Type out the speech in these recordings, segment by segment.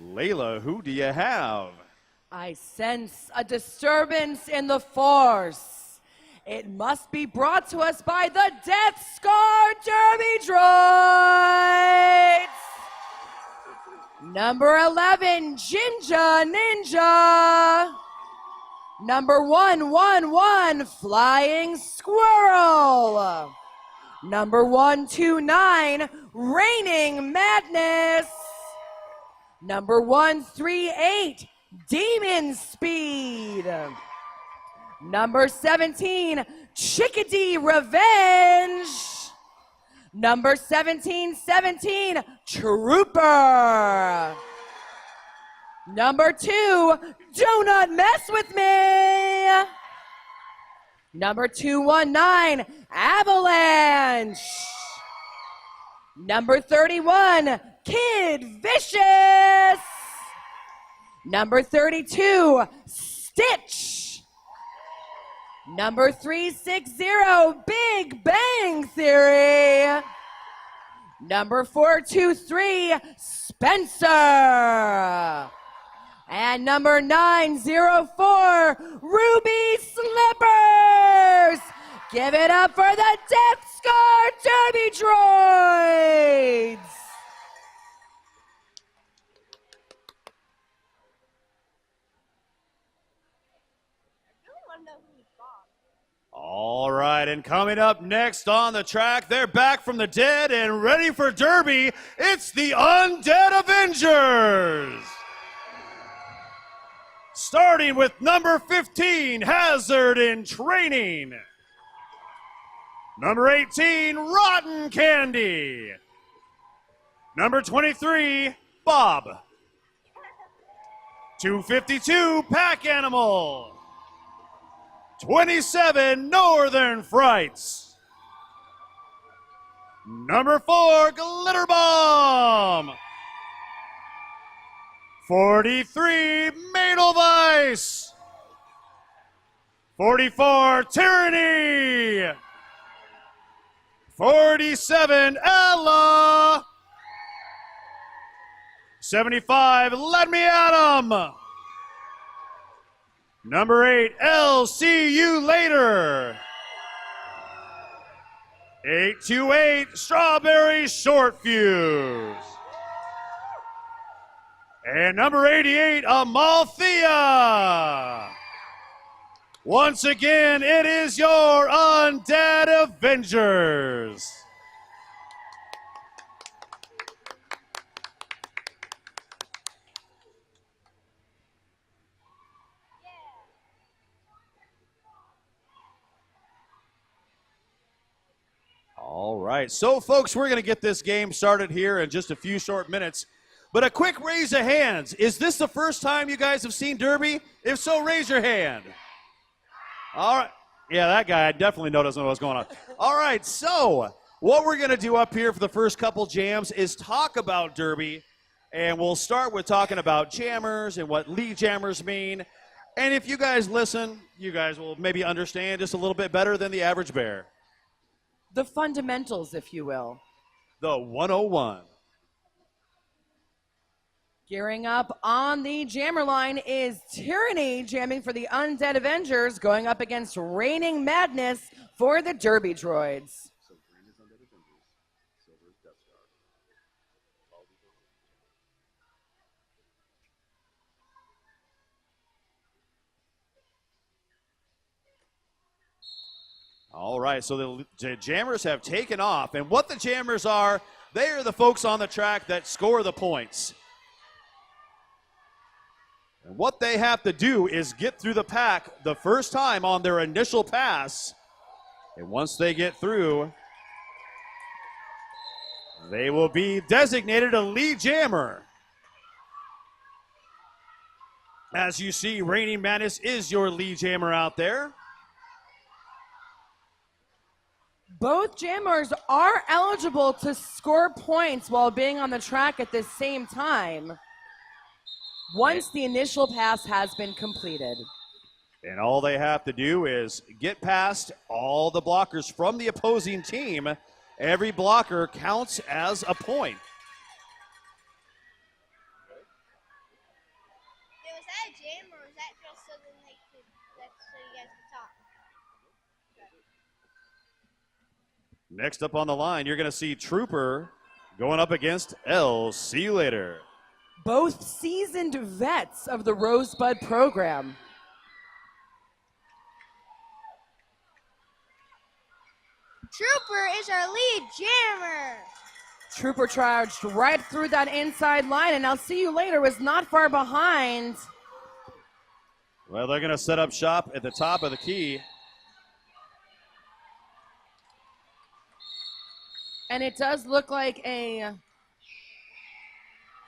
Layla, who do you have? I sense a disturbance in the force. It must be brought to us by the Death Scar Derby Droids. Number 11, Jinja Ninja. Number 111, Flying Squirrel. Number 129, Raining Madness. Number 138, Demon Speed. Number 17, Chickadee Revenge. Number 1717, Trooper. Number 2, Do Not Mess With Me. Number 219, Avalanche. Number 31, Kid Vicious. Number 32, Stitch. Number 360, Big Bang Theory. Number 423, Spencer. And number 904, Ruby Slippers. Give it up for the Death Scar Derby Droids. All right, and coming up next on the track, they're back from the dead and ready for Derby. It's the Undead Avengers. Starting with number 15, Hazard in Training. Number 18, Rotten Candy. Number 23, Bob. 252, Pack Animal. 27, Northern Frights. Number 4, Glitter Bomb. 43, Madelweiss. 44, Tyranny. 47, Ella. 75, Let Me At 'Em. Number 8, I'll See You Later. 828, Strawberry Short Fuse. And number 88, Amalthea. Once again, it is your Undead Avengers. All right, so folks, we're going to get this game started here in just a few short minutes. But a quick raise of hands. Is this the first time you guys have seen Derby? If so, raise your hand. All right. Yeah, that guy definitely doesn't know what's going on. All right, so what we're going to do up here for the first couple jams is talk about Derby. And we'll start with talking about jammers and what lead jammers mean. And if you guys listen, you guys will maybe understand just a little bit better than the average bear. The fundamentals, if you will. The 101. Gearing up on the jammer line is Tyranny jamming for the Undead Avengers, going up against Raining Madness for the Derby Droids. So green is Undead Avengers, silver is Death Star. All right, so the jammers have taken off, and what the jammers are, they are the folks on the track that score the points. And what they have to do is get through the pack the first time on their initial pass. And once they get through, they will be designated a lead jammer. As you see, Raining Madness is your lead jammer out there. Both jammers are eligible to score points while being on the track at the same time, once the initial pass has been completed. And all they have to do is get past all the blockers from the opposing team. Every blocker counts as a point. that a jam or is that just so then they could, that's so you guys can talk? Next up on the line, you're going to see Trooper going up against L. See you later. Both seasoned vets of the Rosebud program. Trooper is our lead jammer. Trooper charged right through that inside line, and I'll see you later was not far behind. Well, they're going to set up shop at the top of the key. And it does look like a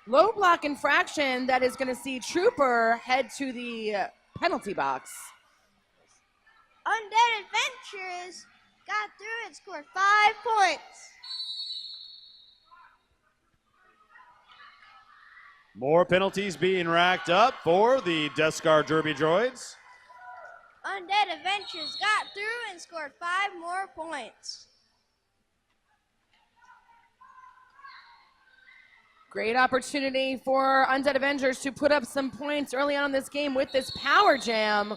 low block infraction that is going to see Trooper head to the penalty box. Undead Adventures got through and scored 5 points. More penalties being racked up for the Death Scar Derby Droids. Undead Adventures got through and scored 5 more points. Great opportunity for Undead Avengers to put up some points early on in this game with this power jam.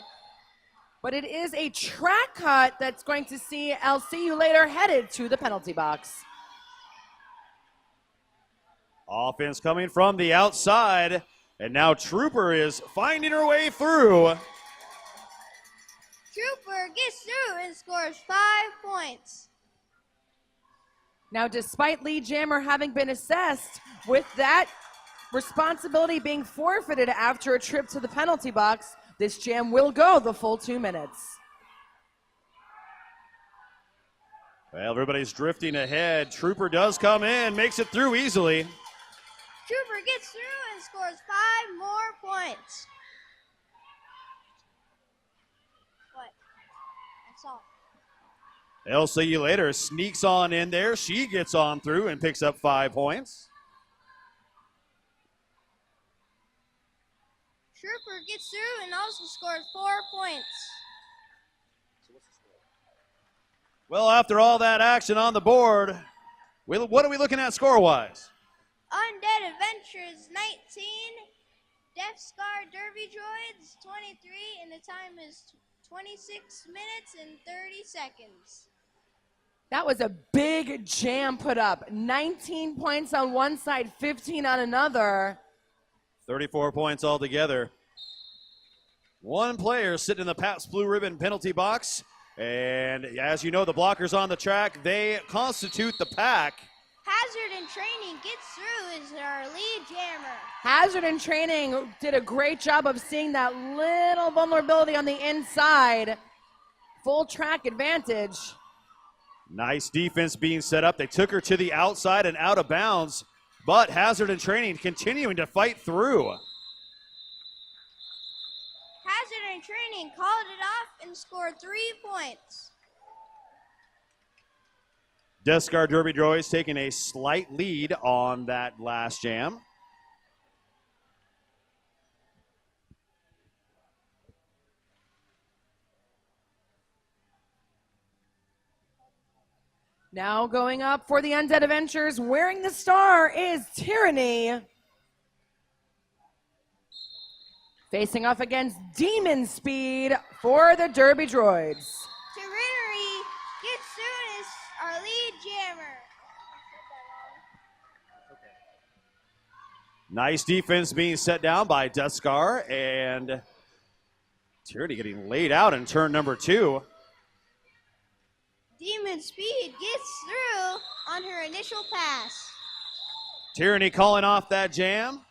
But it is a track cut that's going to see I'll see you later headed to the penalty box. Offense coming from the outside, and now Trooper is finding her way through. Trooper gets through and scores 5 points. Now, despite lead jammer having been assessed, with that responsibility being forfeited after a trip to the penalty box, this jam will go the full 2 minutes. Well, everybody's drifting ahead. Trooper does come in, makes it through easily. Trooper gets through and scores 5 more points. What? That's all. I'll see you later. Sneaks on in there. She gets on through and picks up 5 points. Trooper gets through and also scores 4 points. Well, after all that action on the board, what are we looking at score-wise? Undead Adventures 19, Death Scar Derby Droids 23, and the time is 26 minutes and 30 seconds. That was a big jam put up. 19 points on one side, 15 on another. 34 points altogether. One player sitting in the Pabst Blue Ribbon penalty box. And as you know, the blockers on the track, they constitute the pack. Hazard and Training gets through is our lead jammer. Hazard and Training did a great job of seeing that little vulnerability on the inside. Full track advantage. Nice defense being set up. They took her to the outside and out of bounds, but Hazard and Training continuing to fight through. Hazard and Training called it off and scored 3 points. Death Scar Derby Droids taking a slight lead on that last jam. Now going up for the Undead Avengers, wearing the star is Tyranny. Facing off against Demon Speed for the Derby Droids. Tyranny gets through and is our lead jammer. Nice defense being set down by Death Scar, and Tyranny getting laid out in turn number 2. Demon Speed gets through on her initial pass. Tyranny calling off that jam.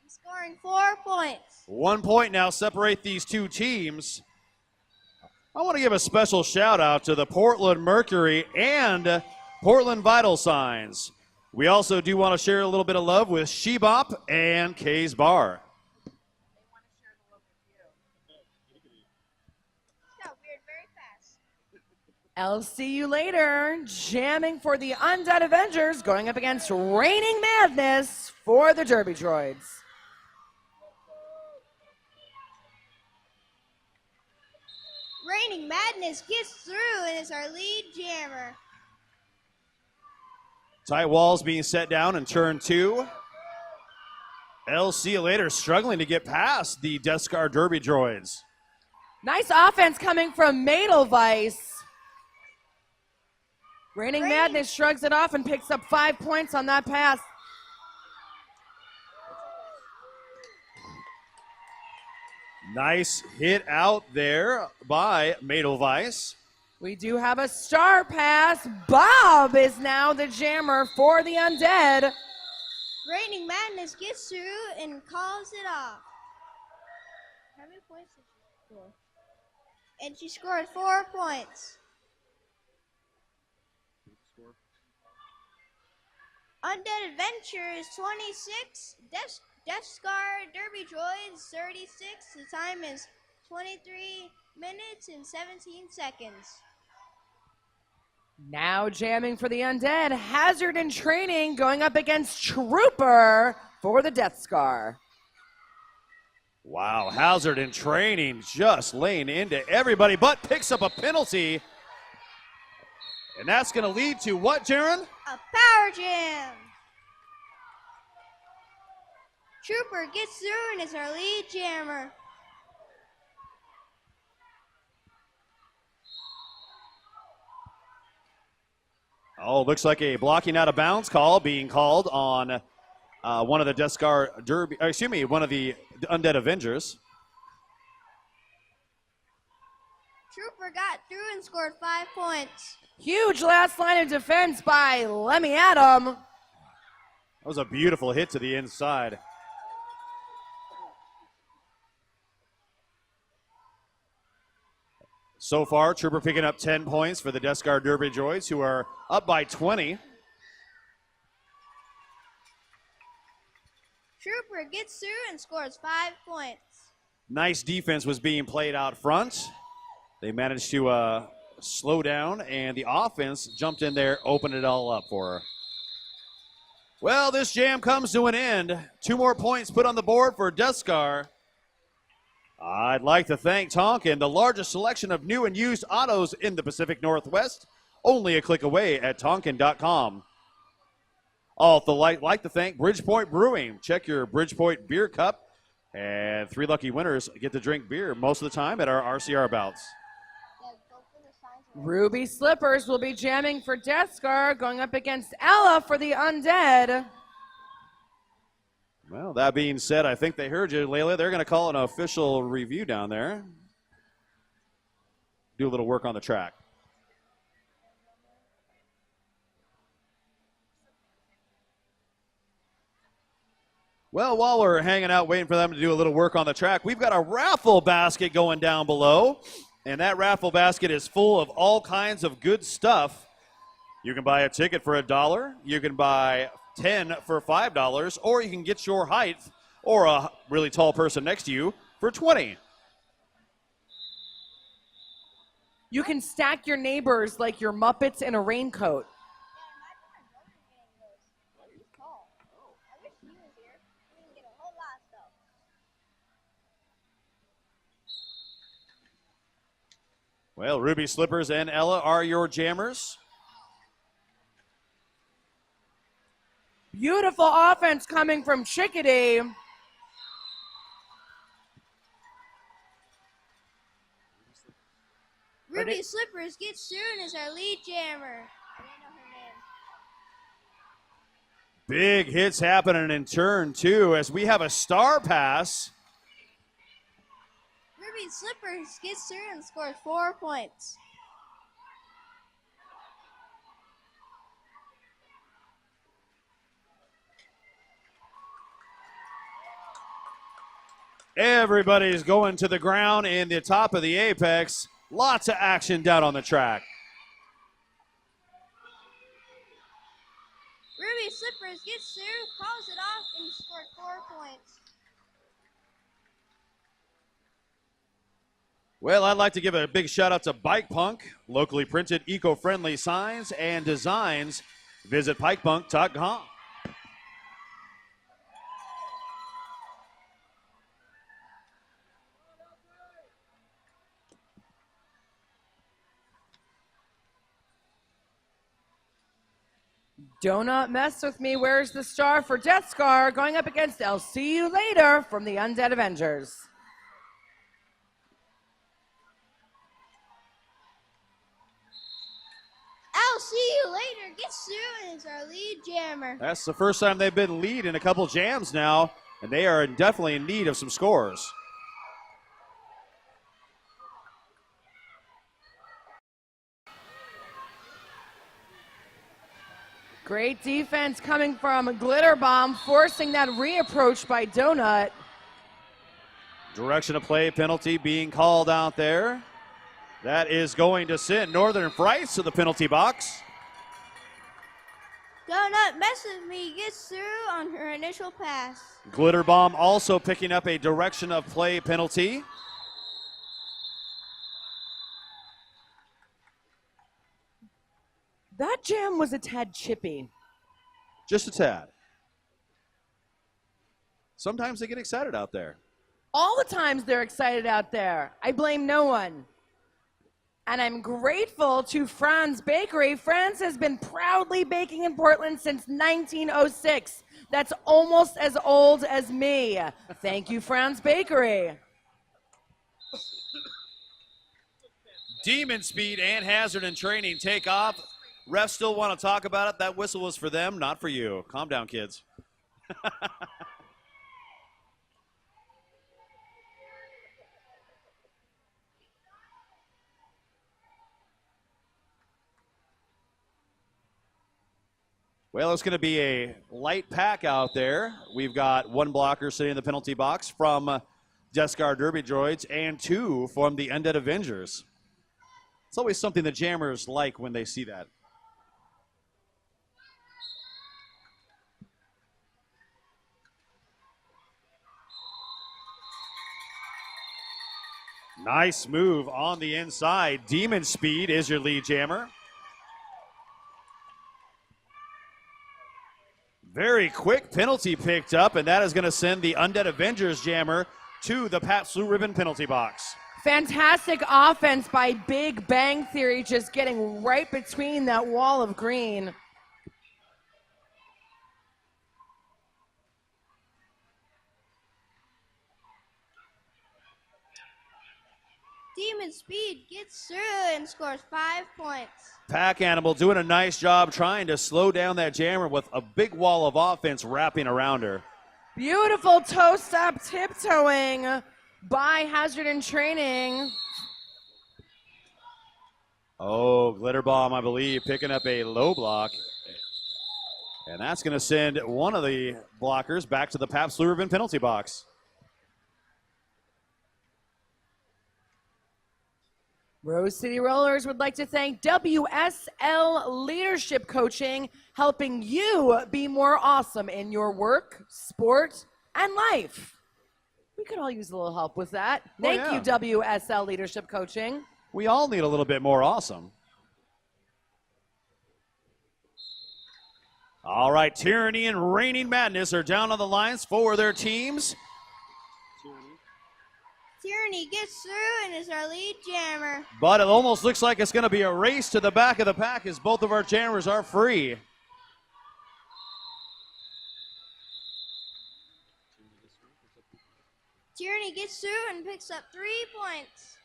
Scoring 4 points. 1 point now separate these two teams. I want to give a special shout out to the Portland Mercury and Portland Vital Signs. We also do want to share a little bit of love with Shebop and Kay's Bar. Got weird very fast. I'll see you later. Jamming for the Undead Avengers, going up against Raining Madness for the Derby Droids. Raining Madness gets through and is our lead jammer. Tight walls being set down in turn 2. LC later struggling to get past the Death Scar Derby Droids. Nice offense coming from Madelweiss. Reigning Madness shrugs it off and picks up 5 points on that pass. Nice hit out there by Madelweiss. We do have a star pass. Bob is now the jammer for the Undead. Reigning Madness gets through and calls it off. How many points did she score? And she scored 4 points. Undead Avengers 26, Death Scar Derby Droids 36. The time is 23 minutes and 17 seconds. Now jamming for the Undead. Hazard in training going up against Trooper for the Death Scar. Wow, Hazard in training just laying into everybody, but picks up a penalty. And that's going to lead to what, Jaron? A power jam. Trooper gets through and is our lead jammer. Oh, looks like a blocking out of bounds call being called on one of the Death Scar Derby, one of the Undead Avengers. Trooper got through and scored 5 points. Huge last line of defense by Lemmy Adam. That was a beautiful hit to the inside. So far, Trooper picking up 10 points for the Death Scar Derby Droids, who are up by 20. Trooper gets through and scores 5 points. Nice defense was being played out front. They managed to slow down, and the offense jumped in there, opened it all up for her. Well, this jam comes to an end. 2 more points put on the board for Death Scar. I'd like to thank Tonkin, the largest selection of new and used autos in the Pacific Northwest, only a click away at Tonkin.com. Also, like to thank Bridgepoint Brewing. Check your Bridgepoint beer cup, and 3 lucky winners get to drink beer most of the time at our RCR bouts. Ruby Slippers will be jamming for Death Scar, going up against Ella for the Undead. Well, that being said, I think they heard you, Layla. They're going to call an official review down there. Do a little work on the track. Well, while we're hanging out waiting for them to do a little work on the track, we've got a raffle basket going down below. And that raffle basket is full of all kinds of good stuff. You can buy a ticket for $1. You can buy 10 for $5, or you can get your height or a really tall person next to you for 20. You can stack your neighbors like your Muppets in a raincoat. Well, Ruby Slippers and Ella are your jammers. Beautiful offense coming from Chickadee. Ruby Slippers gets through and is our lead jammer. I didn't know her name. Big hits happening in turn 2 as we have a star pass. Ruby Slippers gets through and scores 4 points. Everybody's going to the ground in the top of the apex. Lots of action down on the track. Ruby Slippers gets through, calls it off, and scored 4 points. Well, I'd like to give a big shout out to Bike Punk, locally printed eco-friendly signs and designs. Visit pikepunk.com. Donut Mess With Me, Where's the Star for Death Scar, going up against I'll See You Later from the Undead Avengers. I'll see you later. Gets through and is our lead jammer. That's the first time they've been lead in a couple jams now, and they are definitely in need of some scores. Great defense coming from Glitter Bomb, forcing that reapproach by Donut. Direction of play penalty being called out there. That is going to send Northern Frights to the penalty box. Donut Mess With Me gets through on her initial pass. Glitter Bomb also picking up a direction of play penalty. That jam was a tad chippy. Just a tad. Sometimes they get excited out there. All the times they're excited out there. I blame no one. And I'm grateful to Franz Bakery. Franz has been proudly baking in Portland since 1906. That's almost as old as me. Thank you, Franz Bakery. Demon Speed and Hazard in training take off. Refs still want to talk about it. That whistle was for them, not for you. Calm down, kids. Well, it's going to be a light pack out there. We've got one blocker sitting in the penalty box from Death Scar Derby Droids and two from the Undead Avengers. It's always something the jammers like when they see that. Nice move on the inside. Demon Speed is your lead jammer. Very quick penalty picked up, and that is going to send the Undead Avengers jammer to the Pabst Blue Ribbon penalty box. Fantastic offense by Big Bang Theory, just getting right between that wall of green. Demon Speed gets through and scores 5 points. Pack Animal doing a nice job trying to slow down that jammer with a big wall of offense wrapping around her. Beautiful toe stop tiptoeing by Hazard in training. Oh, Glitter Bomb, I believe, picking up a low block. And that's going to send one of the blockers back to the Pabst Blue Ribbon penalty box. Rose City Rollers would like to thank WSL Leadership Coaching, helping you be more awesome in your work, sport, and life. We could all use a little help with that. Thank you, WSL Leadership Coaching. We all need a little bit more awesome. All right, Tyranny and Reigning Madness are down on the lines for their teams. Tyranny gets through and is our lead jammer. But it almost looks like it's going to be a race to the back of the pack as both of our jammers are free. Tyranny gets through and picks up 3 points.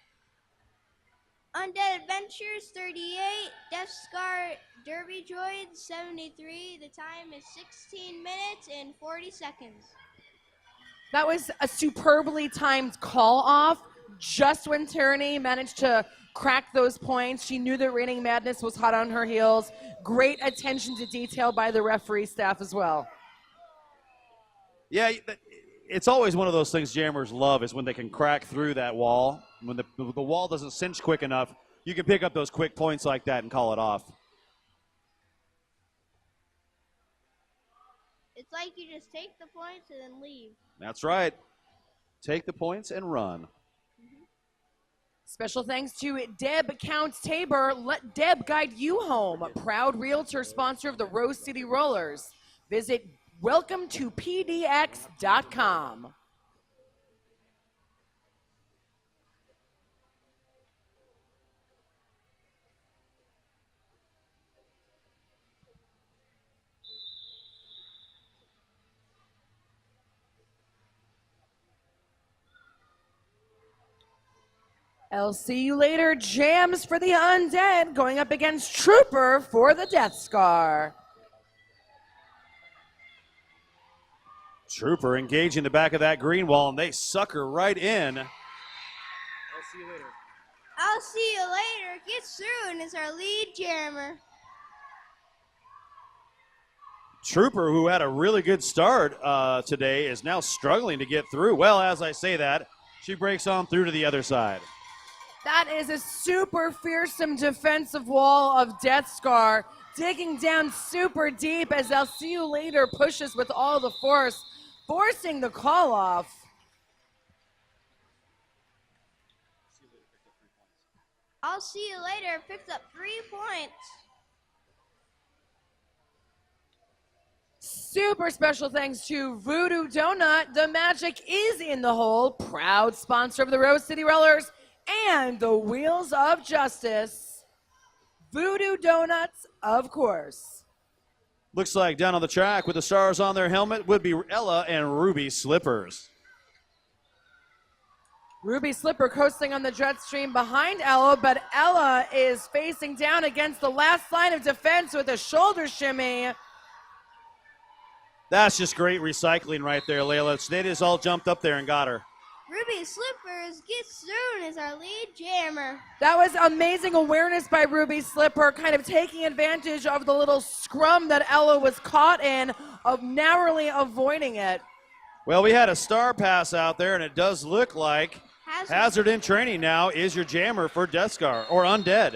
Undead Adventures 38, Death Scar Derby Droids 73. The time is 16 minutes and 40 seconds. That was a superbly timed call off. Just when Tyranny managed to crack those points, she knew that Reigning Madness was hot on her heels. Great attention to detail by the referee staff as well. Yeah, it's always one of those things jammers love is when they can crack through that wall. When the wall doesn't cinch quick enough, you can pick up those quick points like that and call it off. It's like you just take the points and then leave. That's right. Take the points and run. Special thanks to Deb Counts Tabor. Let Deb guide you home. Proud realtor sponsor of the Rose City Rollers. Visit welcometopdx.com. I'll see you later. Jams for the Undead going up against Trooper for the Death Scar. Trooper engaging the back of that green wall, and they sucker right in. I'll see you later. I'll see you later. Gets through and is our lead jammer. Trooper, who had a really good start today, is now struggling to get through. Well, as I say that, she breaks on through to the other side. That is a super fearsome defensive wall of Death Scar, digging down super deep as I'll see you later pushes with all the force, forcing the call off. I'll see you later. Picked up 3 points. Super special thanks to Voodoo Donut. The magic is in the hole. Proud sponsor of the Rose City Rollers and the Wheels of Justice. Voodoo Donuts, of course. Looks like down on the track with the stars on their helmet would be Ella and Ruby Slippers. Ruby Slipper coasting on the jet stream behind Ella, but Ella is facing down against the last line of defense with a shoulder shimmy. That's just great recycling right there, Layla. They just all jumped up there and got her. Ruby Slippers gets through and is our lead jammer. That was amazing awareness by Ruby Slipper, kind of taking advantage of the little scrum that Ella was caught in, of narrowly avoiding it. Well, we had a star pass out there, and it does look like Hazard in Training now is your jammer for Death Scar, or Undead.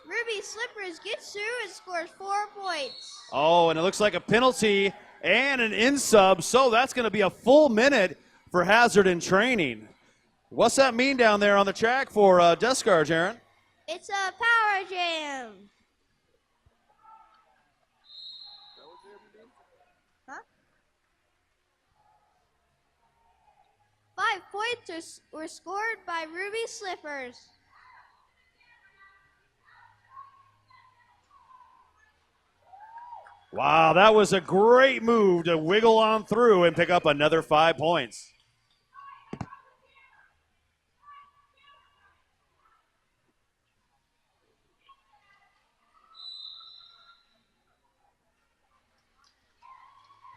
Ruby Slippers gets through and scores 4 points. Oh, and it looks like a penalty and an in-sub, so that's going to be a full minute for Hazard in Training. What's that mean down there on the track for Death Scar, Jaron? It's a power jam. Huh? 5 points were scored by Ruby Slippers. Wow, that was a great move to wiggle on through and pick up another 5 points.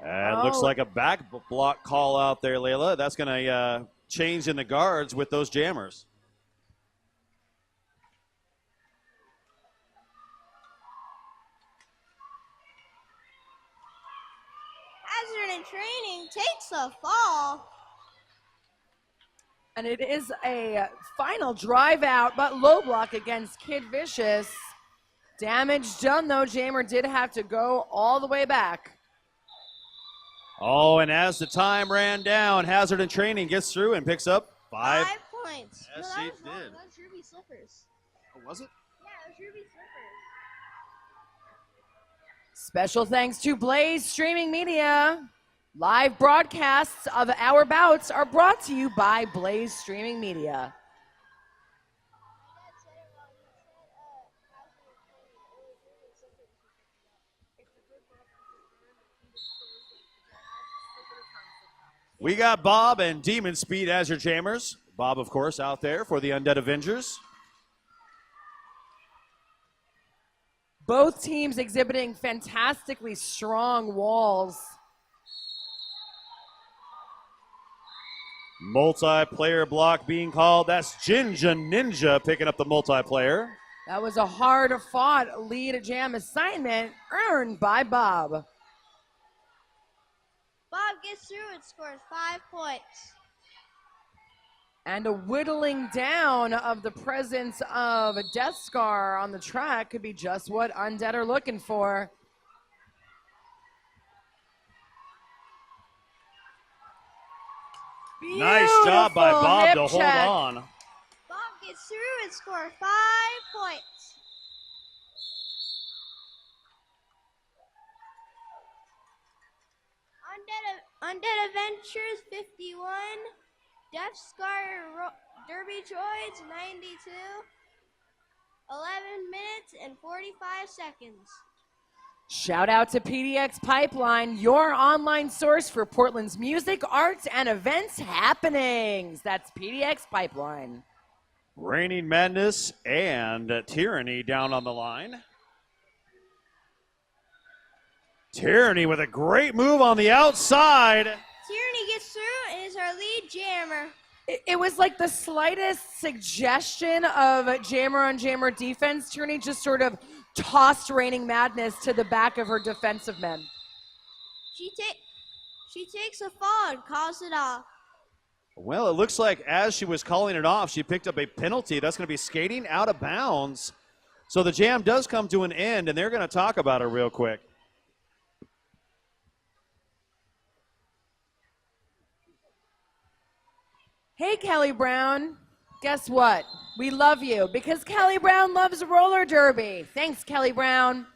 And looks like a back block call out there, Layla. That's going to change in the guards with those jammers. Hazard in Training takes a fall. And it is a final drive out, but low block against Kid Vicious. Damage done, though. Jammer did have to go all the way back. Oh, and as the time ran down, Hazard in Training gets through and picks up 5 points. Yes, no, he that was wrong. did. That was Ruby Slippers. Oh, was it? Yeah, it was Ruby Slippers. Special thanks to Blaze Streaming Media. Live broadcasts of our bouts are brought to you by Blaze Streaming Media. We got Bob and Demon Speed as your jammers. Bob, of course, out there for the Undead Avengers. Both teams exhibiting fantastically strong walls. Multiplayer block being called. That's Jinja Ninja picking up the multiplayer. That was a hard-fought lead jam assignment earned by Bob. Bob gets through and scores 5 points. And a whittling down of the presence of a Death Scar on the track could be just what Undead are looking for. Nice job by Beautiful Bob hip to hold check. on. Bob gets through and scores 5 points. Undead Avengers 51, Death Scar Derby Droids 92, 11 minutes and 45 seconds. Shout out to PDX Pipeline, your online source for Portland's music, arts, and events happenings. That's PDX Pipeline. Reigning Madness and Tyranny down on the line. Tyranny with a great move on the outside. Tyranny gets through and is our lead jammer. It was like the slightest suggestion of jammer on jammer defense. Tyranny just sort of tossed Reigning Madness to the back of her defensive men. She takes a fall and calls it off. Well, it looks like as she was calling it off, she picked up a penalty. That's going to be skating out of bounds. So the jam does come to an end, and they're going to talk about it real quick. Hey, Kelly Brown. Guess what? We love you because Kelly Brown loves roller derby. Thanks, Kelly Brown.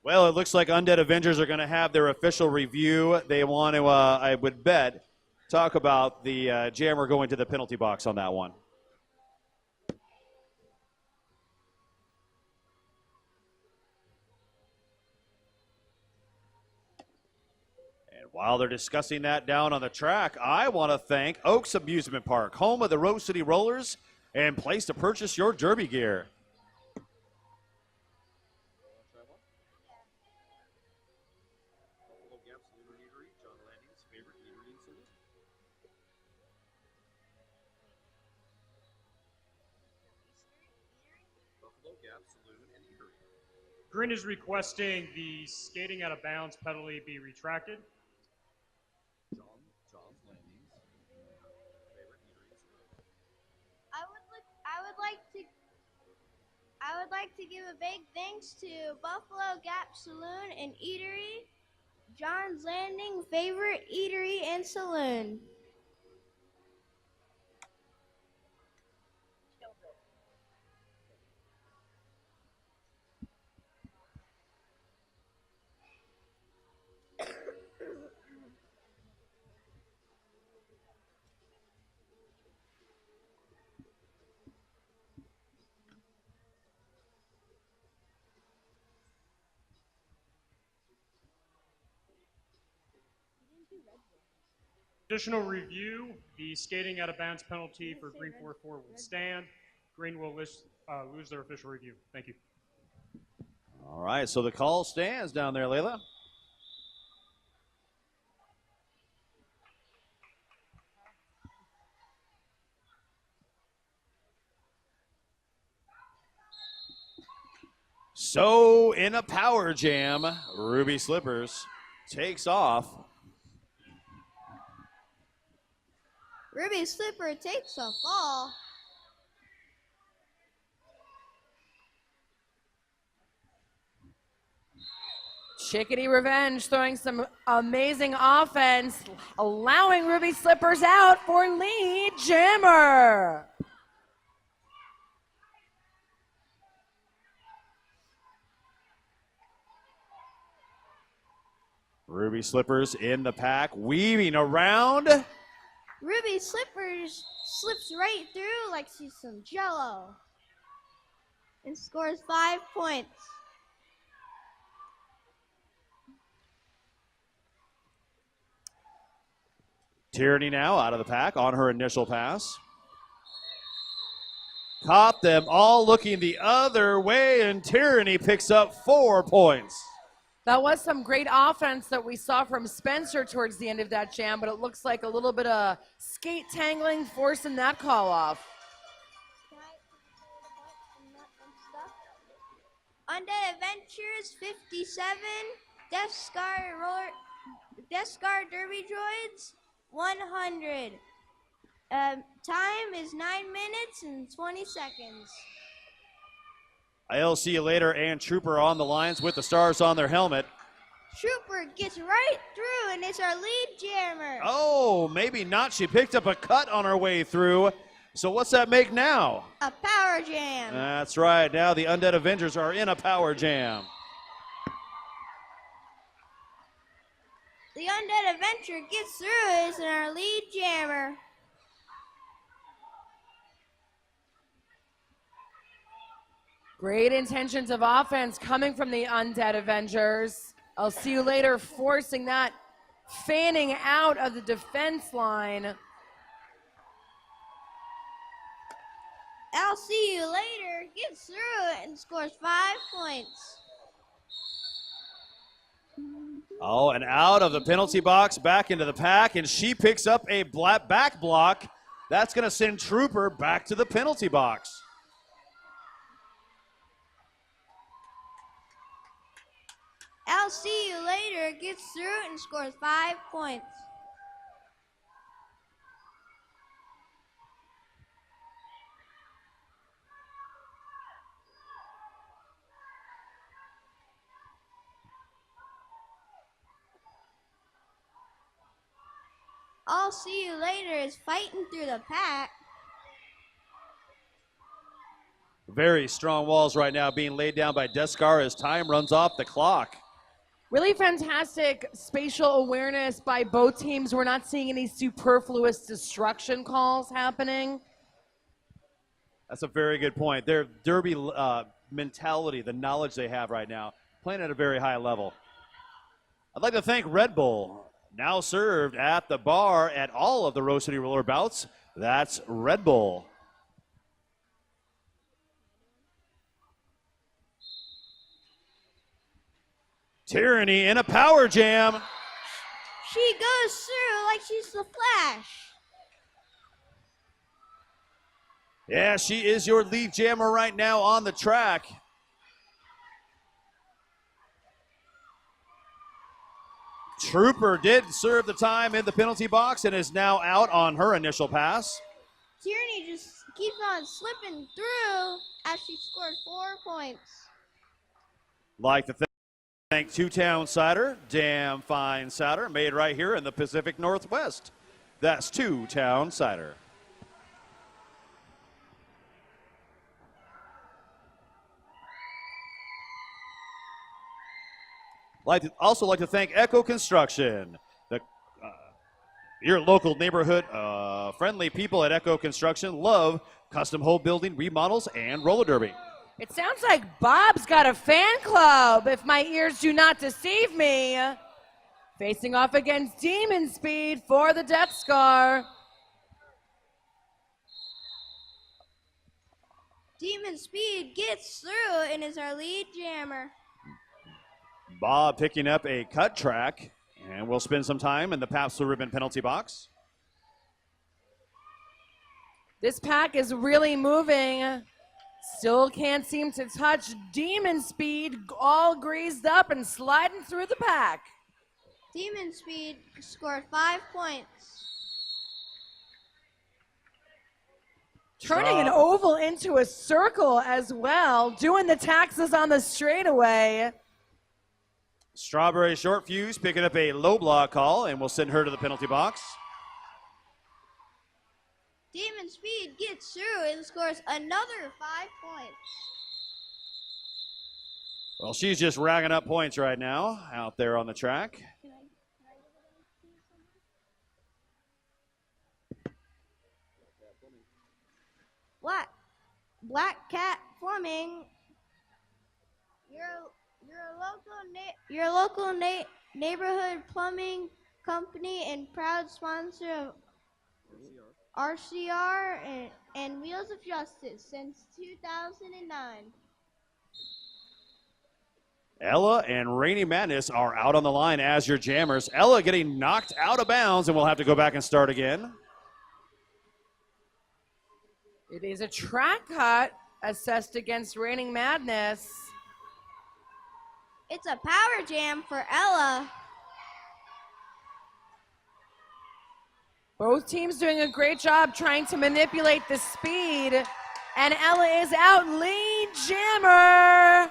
Well, it looks like Undead Avengers are going to have their official review. They want to, I would bet, talk about the jammer going to the penalty box on that one. And while they're discussing that down on the track, I want to thank Oaks Amusement Park, home of the Rose City Rollers, and place to purchase your derby gear. Green is requesting the skating out of bounds penalty be retracted. I would like to give a big thanks to Buffalo Gap Saloon and Eatery, John's Landing favorite eatery and saloon. Additional review, the skating out of bounds penalty for Green 4-4 will stand. Green will lose their official review. Thank you. All right, so the call stands down there, Layla. So in a power jam, Ruby Slippers takes off. Ruby Slipper takes a fall. Chickadee Revenge throwing some amazing offense, allowing Ruby Slippers out for lead jammer. Ruby Slippers in the pack, weaving around. Ruby Slippers slips right through like she's some jello and scores 5 points. Tyranny now out of the pack on her initial pass. Caught them all looking the other way, and Tyranny picks up 4 points. That was some great offense that we saw from Spencer towards the end of that jam, but it looks like a little bit of skate tangling forcing that call off. Undead Avengers 57, Death Scar Derby Droids 100. Time is 9 minutes and 20 seconds. I'll see you later, and Trooper on the lines with the stars on their helmet. Trooper gets right through, and it's our lead jammer. Oh, maybe not. She picked up a cut on her way through. So what's that make now? A power jam. That's right. Now the Undead Avengers are in a power jam. The Undead Avenger gets through, it's our lead jammer. Great intentions of offense coming from the Undead Avengers. I'll see you later forcing that fanning out of the defense line. I'll see you later gets through it and scores 5 points. Oh, and out of the penalty box, back into the pack, and she picks up a back block. That's going to send Trooper back to the penalty box. I'll see you later gets through it and scores 5 points. I'll see you later is fighting through the pack. Very strong walls right now being laid down by Deskar as time runs off the clock. Really fantastic spatial awareness by both teams. We're not seeing any superfluous destruction calls happening. That's a very good point. Their derby mentality, the knowledge they have right now, playing at a very high level. I'd like to thank Red Bull, now served at the bar at all of the Rose City Roller bouts. That's Red Bull. Tyranny in a power jam. She goes through like she's the Flash. Yeah, she is your lead jammer right now on the track. Trooper did serve the time in the penalty box and is now out on her initial pass. Tyranny just keeps on slipping through as she scored 4 points. Like to thank Two-Town Cider, damn fine cider, made right here in the Pacific Northwest. That's Two-Town Cider. Also like to thank Echo Construction, your local neighborhood friendly people at Echo Construction love custom home building, remodels, and roller derby. It sounds like Bob's got a fan club, if my ears do not deceive me. Facing off against Demon Speed for the Death Scar. Demon Speed gets through and is our lead jammer. Bob picking up a cut track, and we'll spend some time in the Pabst Blue Ribbon penalty box. This pack is really moving. Still can't seem to touch Demon Speed, all greased up and sliding through the pack. Demon Speed scored 5 points. Turning an oval into a circle as well, doing the taxes on the straightaway. Strawberry Short Fuse picking up a low block call, and we'll send her to the penalty box. Demon Speed gets through and scores another 5 points. Well, she's just racking up points right now out there on the track. Black Cat Plumbing, your local neighborhood plumbing company and proud sponsor of RCR and Wheels of Justice since 2009. Ella and Rainy Madness are out on the line as your jammers. Ella getting knocked out of bounds, and we'll have to go back and start again. It is a track cut assessed against Raining Madness. It's a power jam for Ella. Both teams doing a great job trying to manipulate the speed. And Ella is out, lead jammer.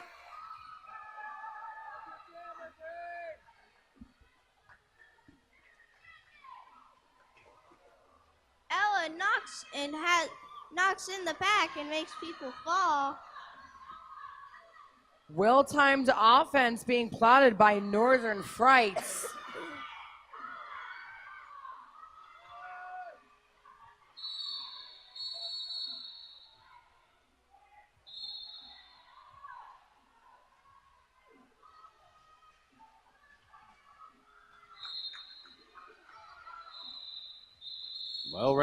Ella knocks in the pack and makes people fall. Well-timed offense being plotted by Northern Frights. Well,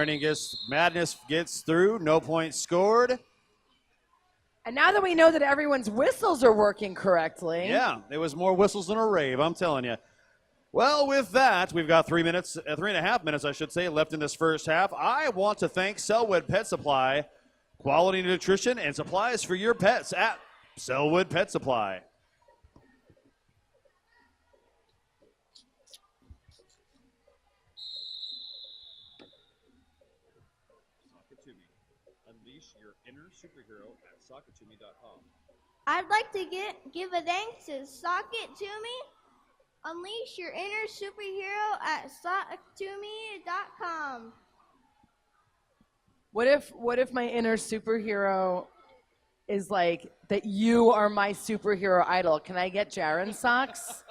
Madness gets through. No points scored. And now that we know that everyone's whistles are working correctly. Yeah, there was more whistles than a rave, I'm telling you. Well, with that, we've got 3.5 minutes, I should say, left in this first half. I want to thank Selwood Pet Supply, quality nutrition and supplies for your pets at Selwood Pet Supply. Unleash your inner superhero at sockettome.com. I'd like to give a thanks to Sock It To Me. Unleash your inner superhero at socktoome.com. What if my inner superhero is like that you are my superhero idol? Can I get Jaren socks?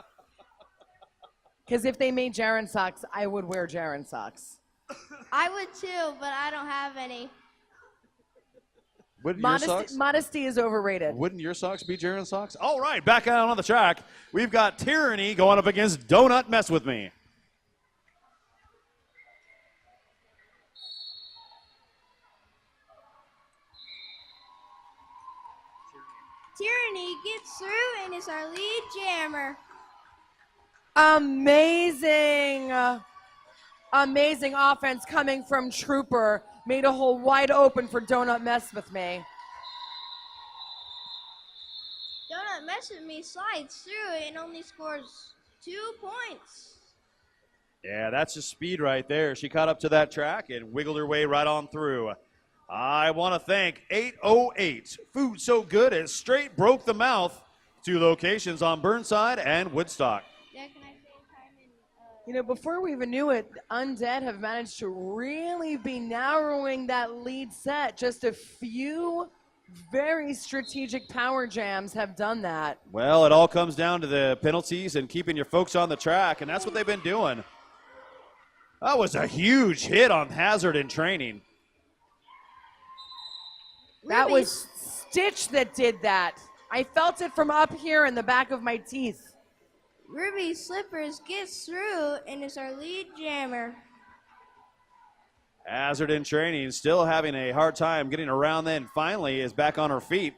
Because if they made Jaren socks, I would wear Jaren socks. I would too, but I don't have any. Wouldn't your socks? Modesty is overrated. Wouldn't your socks be Jaren socks? All right, back out on the track. We've got Tyranny going up against Donut Mess With Me. Tyranny gets through and is our lead jammer. Amazing. Amazing offense coming from Trooper. Made a hole wide open for Donut Mess With Me. Donut Mess With Me slides through and only scores 2 points. Yeah, that's just speed right there. She caught up to that track and wiggled her way right on through. I want to thank 808 Food So Good it straight broke the mouth. 2 locations on Burnside and Woodstock. Yeah, can I say time in, You know, before we even knew it, Undead have managed to really be narrowing that lead set. Just a few very strategic power jams have done that. Well, it all comes down to the penalties and keeping your folks on the track, and that's what they've been doing. That was a huge hit on Hazard in training. That was Stitch that did that. I felt it from up here in the back of my teeth. Ruby Slippers gets through and is our lead jammer. Hazard in training, still having a hard time getting around, then finally is back on her feet.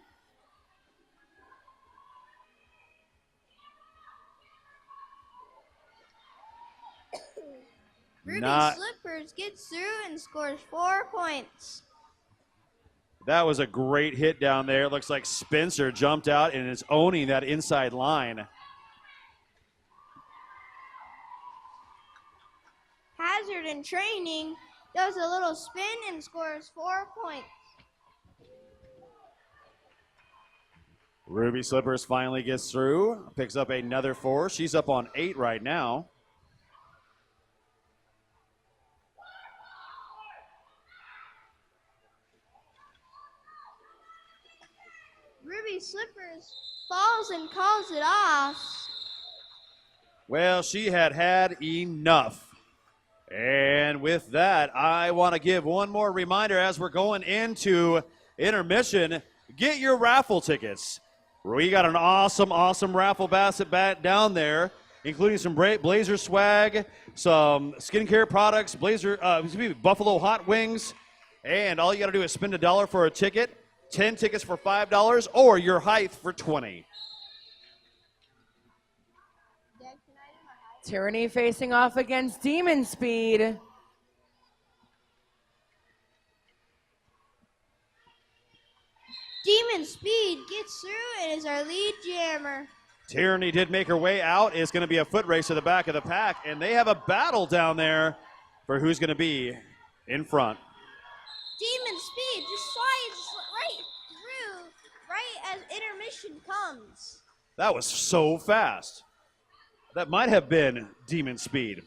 Ruby Not- Slippers gets through and scores 4 points. That was a great hit down there. It looks like Spencer jumped out and is owning that inside line. Hazard in training does a little spin and scores 4 points. Ruby Slippers finally gets through, picks up another 4. She's up on 8 right now. Ruby Slippers falls and calls it off. Well, she had enough. And with that, I want to give one more reminder as we're going into intermission. Get your raffle tickets. We got an awesome raffle basket down there, including some Blazer swag, some skincare products, Buffalo hot wings, and all you got to do is spend $1 for a ticket, 10 tickets for $5, or your height for $20. Tyranny facing off against Demon Speed. Demon Speed gets through and is our lead jammer. Tyranny did make her way out. It's going to be a foot race to the back of the pack, and they have a battle down there for who's going to be in front. Demon Speed just slides right through right as intermission comes. That was so fast. That might have been Demon Speed.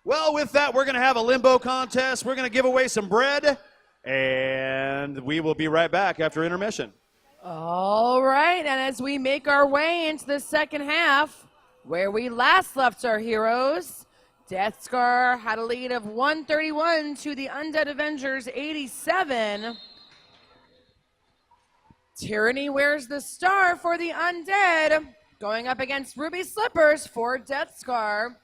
Well, with that, we're going to have a limbo contest. We're going to give away some bread, and we will be right back after intermission. All right, and as we make our way into the second half, where we last left our heroes, Death Scar had a lead of 131 to the Undead Avengers 87. Tyranny wears the star for the Undead, going up against Ruby Slippers for Death Scar.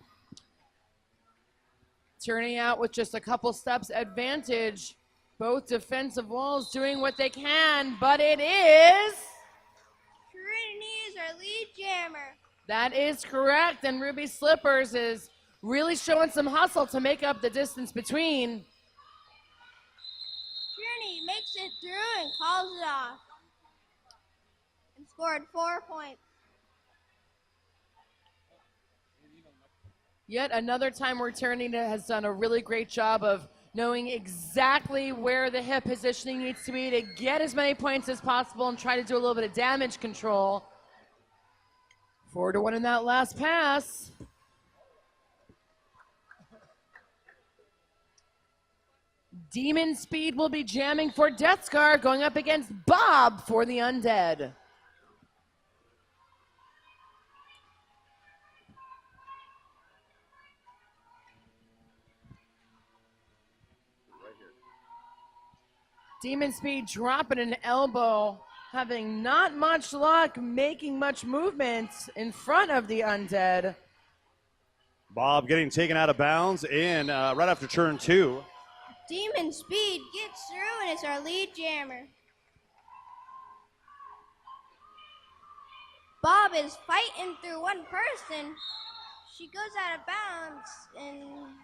Turning out with just a couple steps advantage. Both defensive walls doing what they can, but it is... Trinity is our lead jammer. That is correct, and Ruby Slippers is really showing some hustle to make up the distance between. Trinity makes it through and calls it off. And scored 4 points. Yet another time where Tyranny has done a really great job of knowing exactly where the hip positioning needs to be to get as many points as possible and try to do a little bit of damage control. 4-1 in that last pass. Demon Speed will be jamming for Death Scar, going up against Bob for the Undead. Demon Speed dropping an elbow, having not much luck making much movement in front of the Undead. Bob getting taken out of bounds in right after turn 2. Demon Speed gets through and is our lead jammer. Bob is fighting through one person. She goes out of bounds and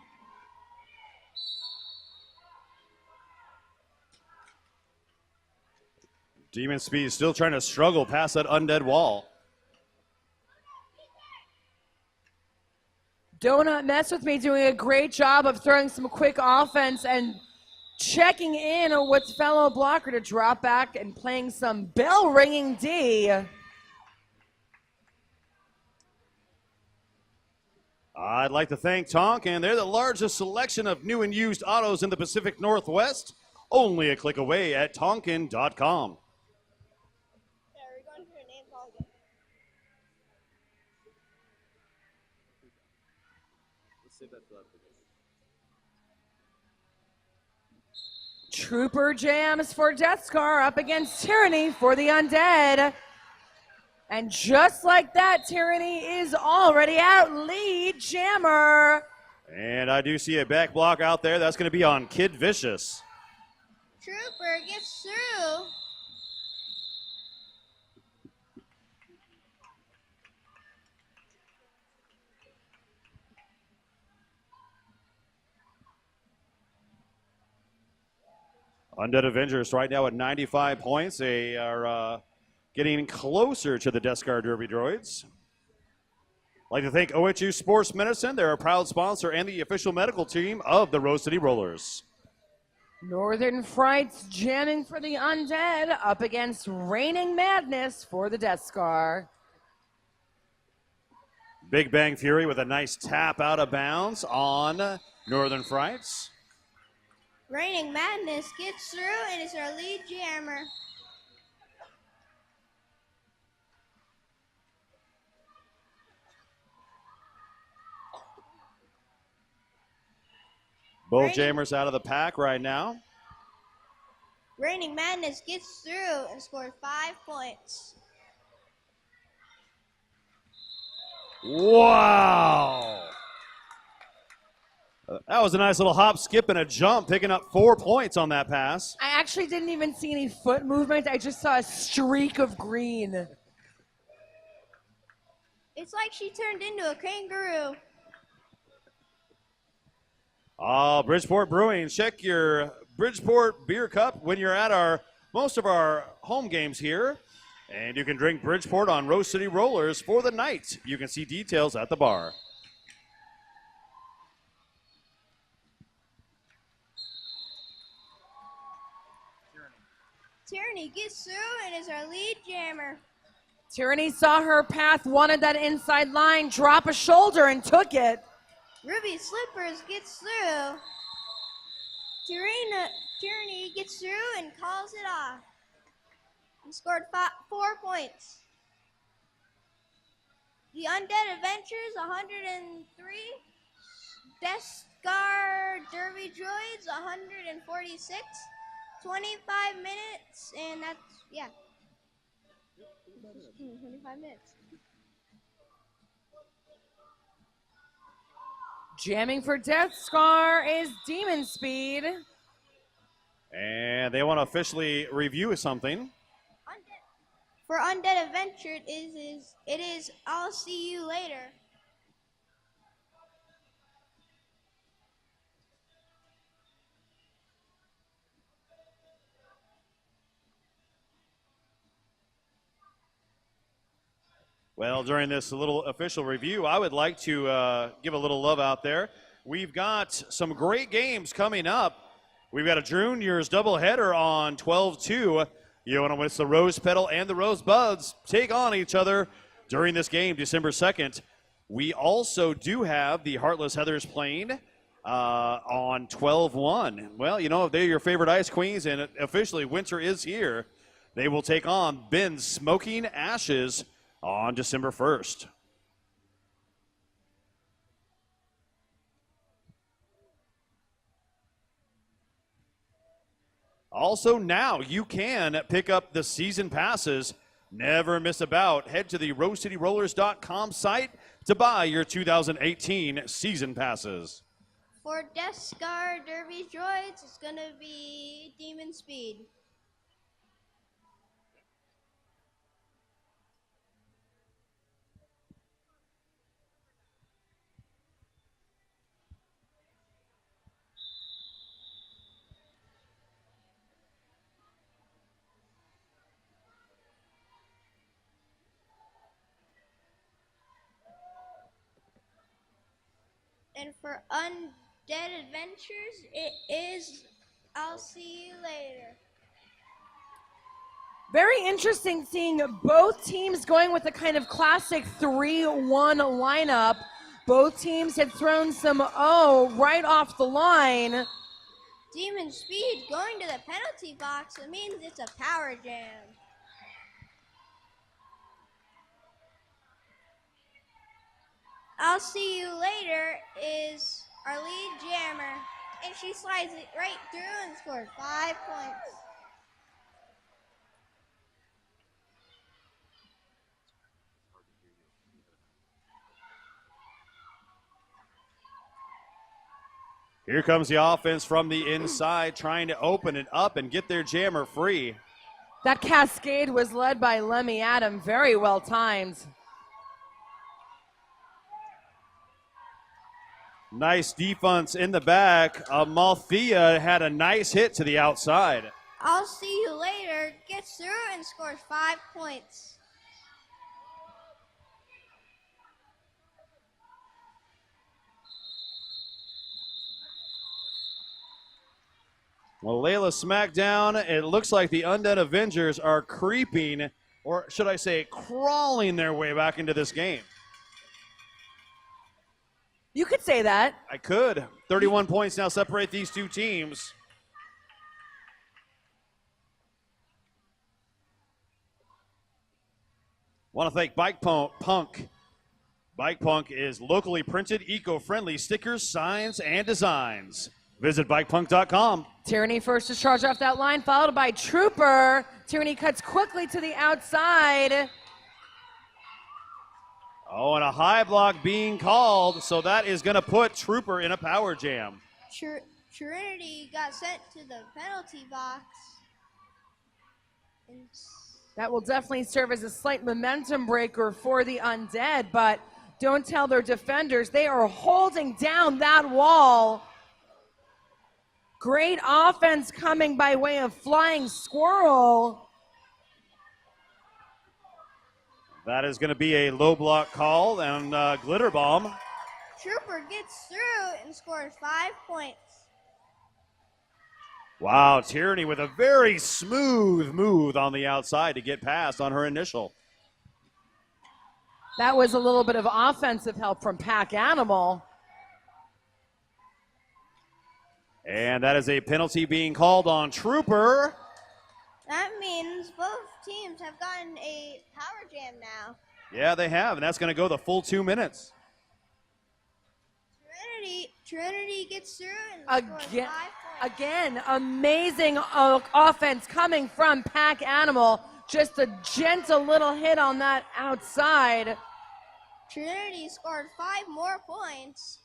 Demon Speed still trying to struggle past that undead wall. Donut Mess With Me doing a great job of throwing some quick offense and checking in with fellow blocker to drop back and playing some bell-ringing D. I'd like to thank Tonkin. They're the largest selection of new and used autos in the Pacific Northwest. Only a click away at tonkin.com. Trooper jams for Death Scar up against Tyranny for the Undead. And just like that, Tyranny is already out. Lead jammer. And I do see a back block out there. That's going to be on Kid Vicious. Trooper gets through. Undead Avengers right now at 95 points. They are getting closer to the Death Scar Derby Droids. I'd like to thank OHU Sports Medicine. They're a proud sponsor and the official medical team of the Rose City Rollers. Northern Frights jamming for the Undead up against Reigning Madness for the Death Scar. Big Bang Fury with a nice tap out of bounds on Northern Frights. Reigning Madness gets through and is our lead jammer. Both jammers out of the pack right now. Reigning Madness gets through and scored 5 points. Wow! That was a nice little hop, skip, and a jump, picking up 4 points on that pass. I actually didn't even see any foot movement. I just saw a streak of green. It's like she turned into a kangaroo. Bridgeport Brewing, check your Bridgeport beer cup when you're at most of our home games here. And you can drink Bridgeport on Rose City Rollers for the night. You can see details at the bar. Tyranny gets through and is our lead jammer. Tyranny saw her path, wanted that inside line, drop a shoulder, and took it. Ruby Slippers gets through. Tyranny gets through and calls it off. He scored 4 points. The Undead Avengers, 103. Death Scar Derby Droids, 146. 25 minutes, and that's, yeah. 25 minutes. Jamming for Death Scar is Demon Speed. And they want to officially review something. For Undead Adventure, it is I'll see you later. Well, during this little official review, I would like to give a little love out there. We've got some great games coming up. We've got a Juniors doubleheader on 12-2. You want to witness the Rose Petal and the Rosebuds take on each other during this game, December 2nd. We also do have the Heartless Heathers playing on 12-1. Well, you know, if they're your favorite Ice Queens, and officially winter is here, they will take on Ben's Smoking Ashes on December 1st. Also, now you can pick up the season passes. Never miss a bout. Head to the RoseCityRollers.com site to buy your 2018 season passes. For Death Scar Derby Droids, it's going to be Demon Speed. And for Undead Adventures, it is I'll see you later. Very interesting seeing both teams going with a kind of classic 3-1 lineup. Both teams had thrown some right off the line. Demon Speed going to the penalty box. It means it's a power jam. I'll see you later is our lead jammer. And she slides it right through and scores 5 points. Here comes the offense from the inside, trying to open it up and get their jammer free. That cascade was led by Lemmy Adam, very well timed. Nice defense in the back. Malthea had a nice hit to the outside. I'll see you later gets through and scores 5 points. Well, Layla Smackdown, it looks like the Undead Avengers are creeping, or should I say crawling their way back into this game. You could say that. I could. 31 points now separate these two teams. Want to thank Bike Punk. Bike Punk is locally printed, eco-friendly stickers, signs, and designs. Visit bikepunk.com. Tyranny first to charge off that line, followed by Trooper. Tyranny cuts quickly to the outside. Oh, and a high block being called, so that is going to put Trooper in a power jam. Trinity got sent to the penalty box. That will definitely serve as a slight momentum breaker for the Undead, but don't tell their defenders. They are holding down that wall. Great offense coming by way of Flying Squirrel. That is going to be a low block call and Glitter Bomb. Trooper gets through and scores 5 points. Wow, Tyranny with a very smooth move on the outside to get past on her initial. That was a little bit of offensive help from Pack Animal. And that is a penalty being called on Trooper. That means both teams have gotten a power jam now. Yeah, they have, and that's going to go the full 2 minutes. Trinity gets through and scores 5 points. Again, amazing offense coming from Pack Animal. Just a gentle little hit on that outside. Trinity scored 5 more points.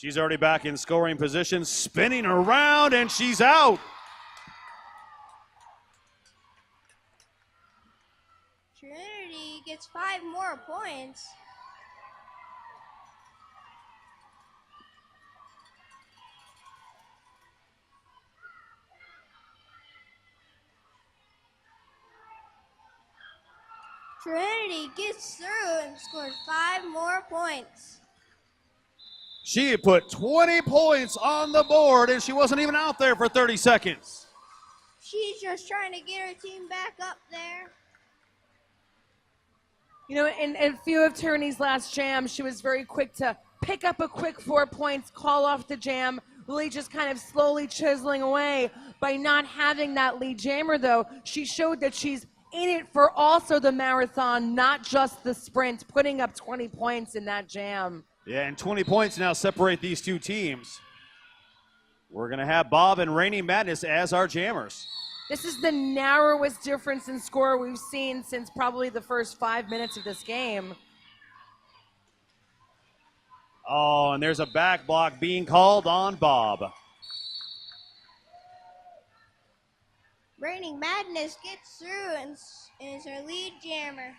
She's already back in scoring position, spinning around, and she's out. Trinity gets 5 more points. Trinity gets through and scores 5 more points. She put 20 points on the board, and she wasn't even out there for 30 seconds. She's just trying to get her team back up there. You know, in a few of Tierney's last jams, she was very quick to pick up a quick 4 points, call off the jam, really just kind of slowly chiseling away. By not having that lead jammer, though, she showed that she's in it for also the marathon, not just the sprint, putting up 20 points in that jam. Yeah, and 20 points now separate these two teams. We're going to have Bob and Reigning Madness as our jammers. This is the narrowest difference in score we've seen since probably the first 5 minutes of this game. Oh, and there's a back block being called on Bob. Reigning Madness gets through and is her lead jammer.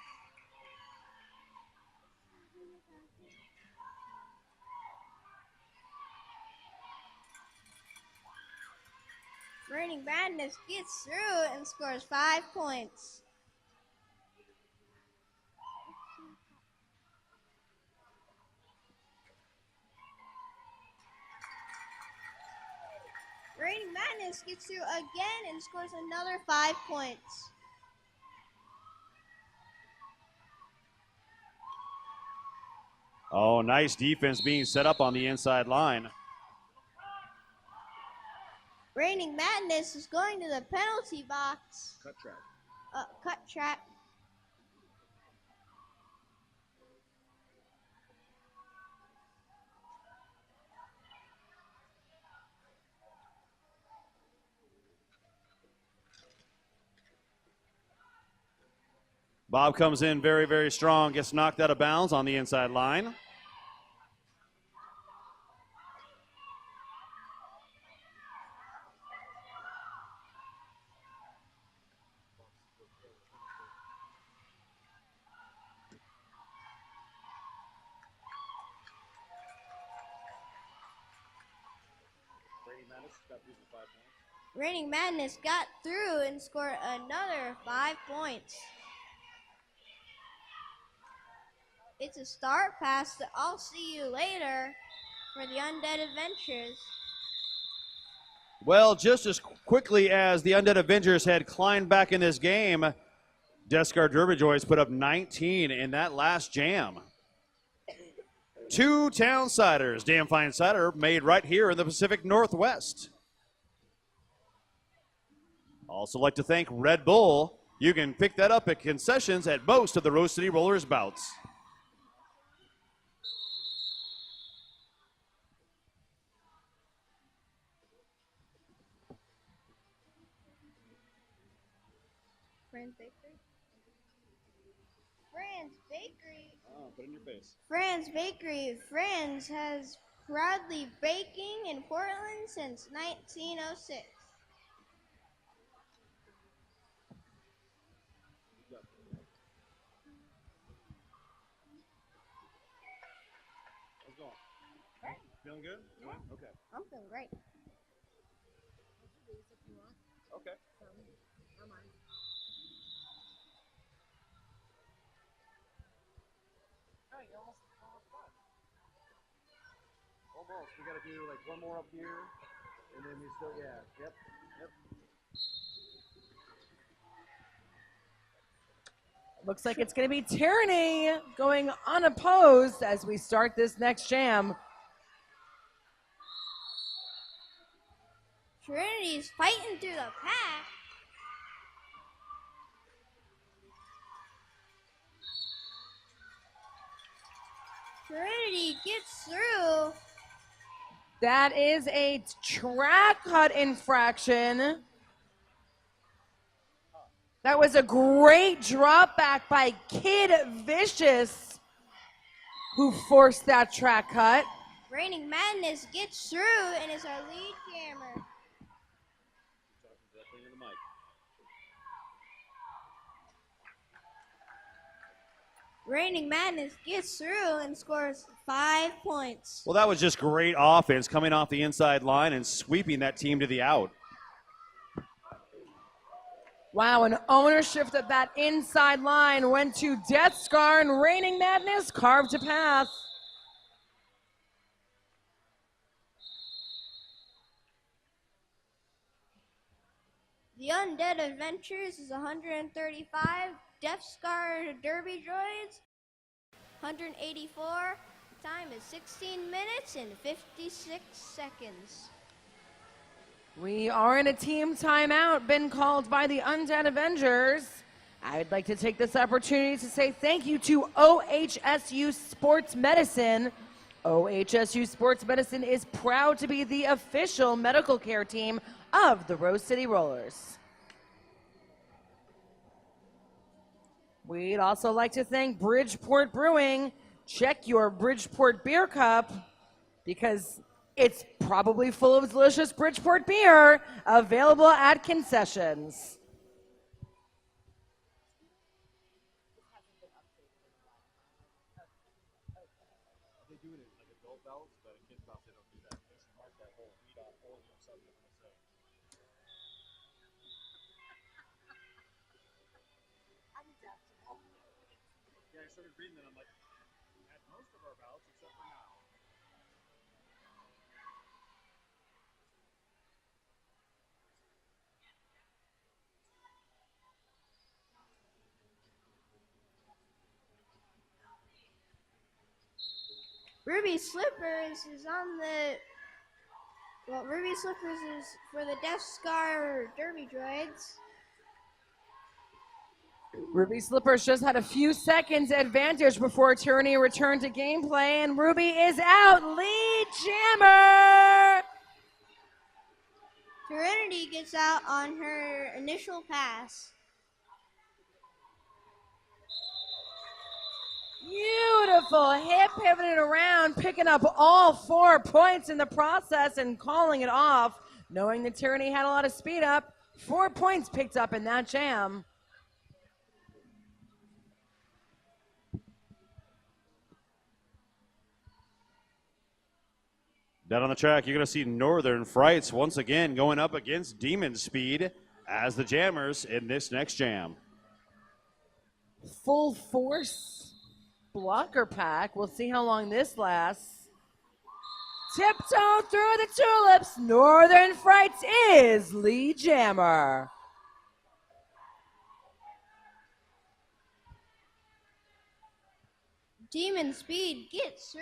Reigning Madness gets through and scores 5 points. Reigning Madness gets through again and scores another 5 points. Oh, nice defense being set up on the inside line. Reigning Madness is going to the penalty box. Cut track. Cut track. Bob comes in very, very strong, gets knocked out of bounds on the inside line. Reigning Madness got through and scored another 5 points. It's a start pass to I'll see you later for the Undead Avengers. Well, just as quickly as the Undead Avengers had climbed back in this game, Death Guard Droids put up 19 in that last jam. 2 town ciders, damn fine cider, made right here in the Pacific Northwest. Also like to thank Red Bull. You can pick that up at concessions at most of the Rose City Rollers bouts. Fran's Bakery. Fran's Bakery. Oh, put it in your face. Fran's Bakery. Fran's has proudly baking in Portland since 1906. How's it going? Feeling good? Yeah. Okay. I'm feeling great. Okay. Almost. We got to do like one more up here, and then we still, yeah. Yep. Looks like it's going to be Tierney going unopposed as we start this next jam. Trinity's fighting through the pack. Trinity gets through. That is a track cut infraction. That was a great drop back by Kid Vicious, who forced that track cut. Reigning Madness gets through and is our lead jammer. Reigning Madness gets through and scores 5 points. Well, that was just great offense coming off the inside line and sweeping that team to the out. Wow, an ownership that inside line went to Death Scar, and Reigning Madness carved a path. The Undead Adventures is 135. Death Scar Derby Droids, 184. Time is 16 minutes and 56 seconds. We are in a team timeout, been called by the Undead Avengers. I'd like to take this opportunity to say thank you to OHSU Sports Medicine. OHSU Sports Medicine is proud to be the official medical care team of the Rose City Rollers. We'd also like to thank Bridgeport Brewing. Check your Bridgeport beer cup because it's probably full of delicious Bridgeport beer available at concessions. Yeah, I started reading that. I'm like, at most of our ballots except for now. Ruby Slippers is on the. Well, Ruby Slippers is for the Death Scar Derby Droids. Ruby Slippers just had a few seconds advantage before Tyranny returned to gameplay, and Ruby is out. Lead jammer! Serenity gets out on her initial pass. Beautiful hip pivoting around, picking up all 4 points in the process and calling it off, knowing that Tyranny had a lot of speed up. 4 points picked up in that jam. Down on the track, you're going to see Northern Frights once again going up against Demon Speed as the jammers in this next jam. Full force blocker pack. We'll see how long this lasts. Tiptoe through the tulips. Northern Frights is lead jammer. Demon Speed gets through.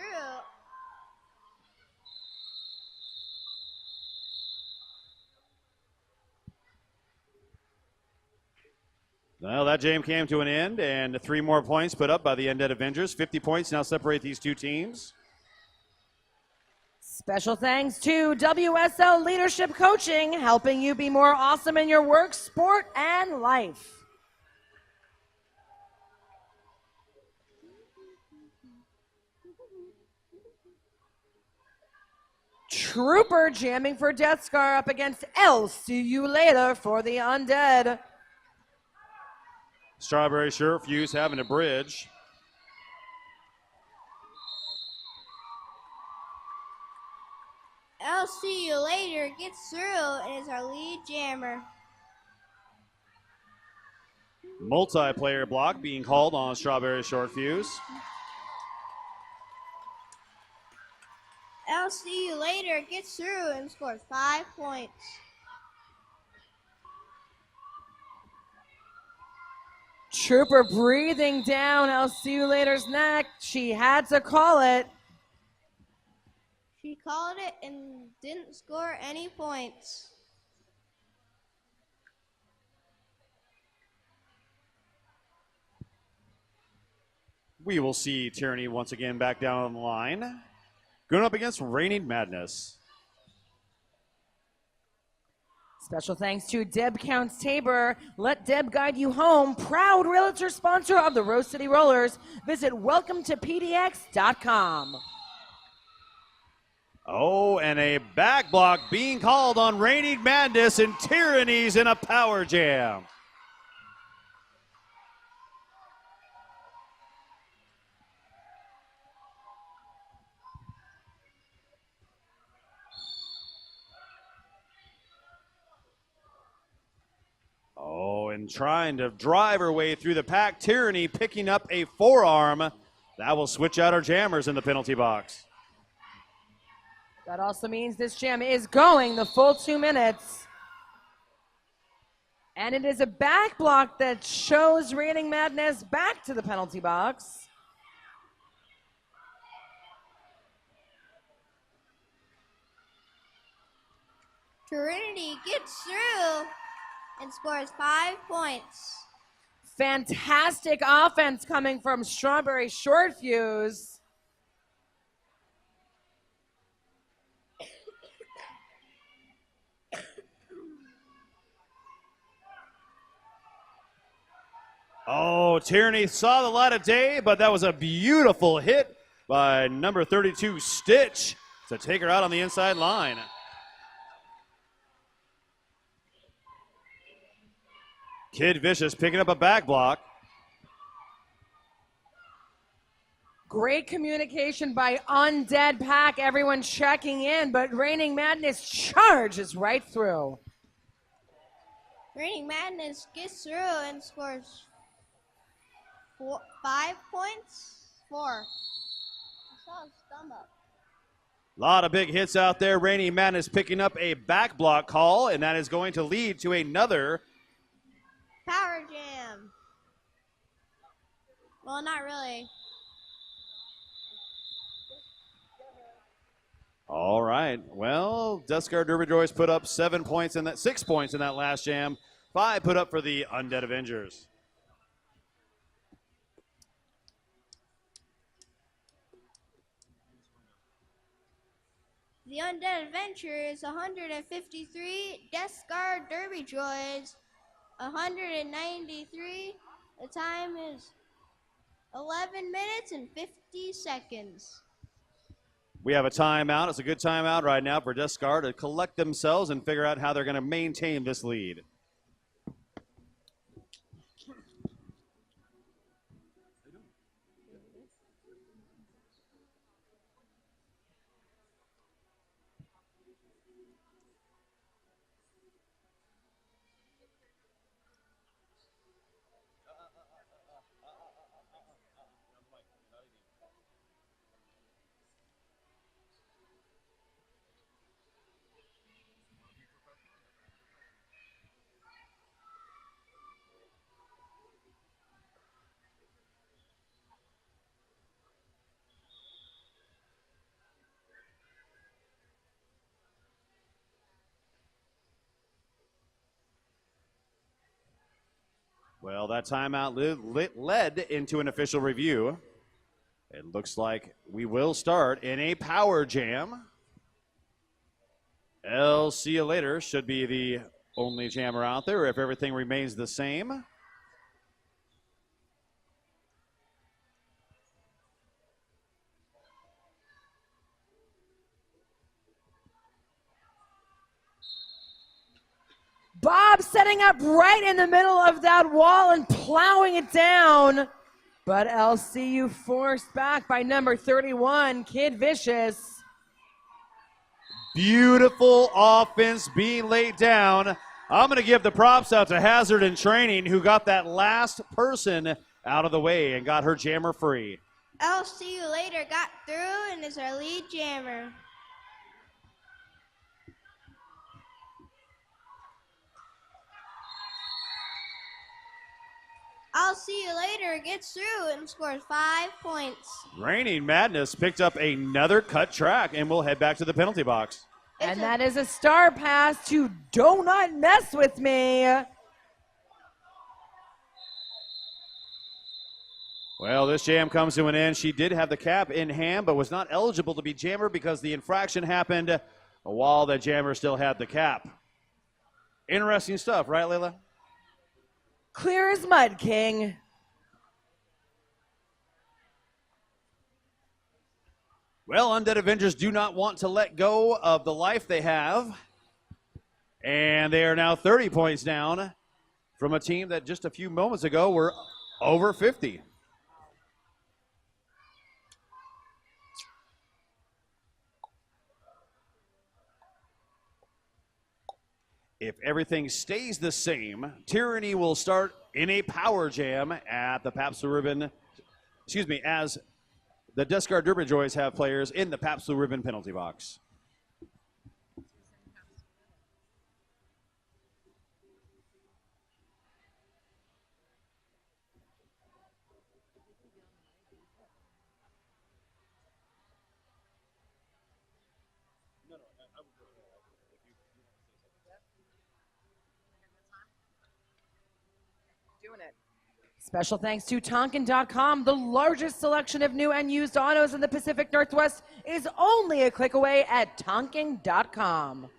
Well, that jam came to an end, and 3 more points put up by the Undead Avengers. 50 points now separate these two teams. Special thanks to WSL Leadership Coaching, helping you be more awesome in your work, sport, and life. Trooper jamming for Death Scar up against See You Later for the Undead. Strawberry Short Fuse having a bridge. I'll See You Later gets through and is our lead jammer. Multiplayer block being called on Strawberry Short Fuse. I'll See You Later gets through and scores 5 points. Trooper breathing down See You Later's neck. She had to call it. She called it and didn't score any points. We will see Tyranny once again back down on the line. Going up against Reigning Madness. Special thanks to Deb Counts Tabor. Let Deb guide you home. Proud realtor sponsor of the Rose City Rollers. Visit welcometopdx.com. Oh, and a back block being called on Reigning Madness and Tyrannies in a power jam. Oh, and trying to drive her way through the pack, Tyranny picking up a forearm. That will switch out our jammers in the penalty box. That also means this jam is going the full 2 minutes. And it is a back block that shows Reigning Madness back to the penalty box. Trinity gets through and scores 5 points. Fantastic offense coming from Strawberry Short Fuse. Oh, Tyranny saw the light of day, but that was a beautiful hit by number 32, Stitch, to take her out on the inside line. Kid Vicious picking up a back block. Great communication by Undead Pack. Everyone checking in, but Reigning Madness charges right through. Reigning Madness gets through and scores 5 points? 4. I saw his thumb up. A lot of big hits out there. Reigning Madness picking up a back block call, and that is going to lead to another Power Jam. Well, not really. All right. Well, Death Scar Derby Droids put up 6 points in that last jam. 5 put up for the Undead Avengers. The Undead Avengers 153, Death Scar Derby Droids 193. The time is 11 minutes and 50 seconds. We have a timeout. It's a good timeout right now for Death Scar to collect themselves and figure out how they're going to maintain this lead. Well, that timeout led into an official review. It looks like we will start in a power jam. I'll see you later should be the only jammer out there if everything remains the same. Bob setting up right in the middle of that wall and plowing it down. But LCU forced back by number 31, Kid Vicious. Beautiful offense being laid down. I'm going to give the props out to Hazard in training, who got that last person out of the way and got her jammer free. I'll see you later got through and is our lead jammer. I'll see you later gets through and scores 5 points. Reigning Madness picked up another cut track, and we'll head back to the penalty box. And that is a star pass to Do Not Mess With Me. Well, this jam comes to an end. She did have the cap in hand, but was not eligible to be jammer because the infraction happened while the jammer still had the cap. Interesting stuff, right, Layla? Clear as mud, King. Well, Undead Avengers do not want to let go of the life they have. And they are now 30 points down from a team that just a few moments ago were over 50. If everything stays the same, Tyranny will start in a power jam at the Pabst Blue Ribbon, as the Death Star Derby Droids have players in the Pabst Blue Ribbon penalty box. Doing it. Special thanks to Tonkin.com. The largest selection of new and used autos in the Pacific Northwest is only a click away at Tonkin.com.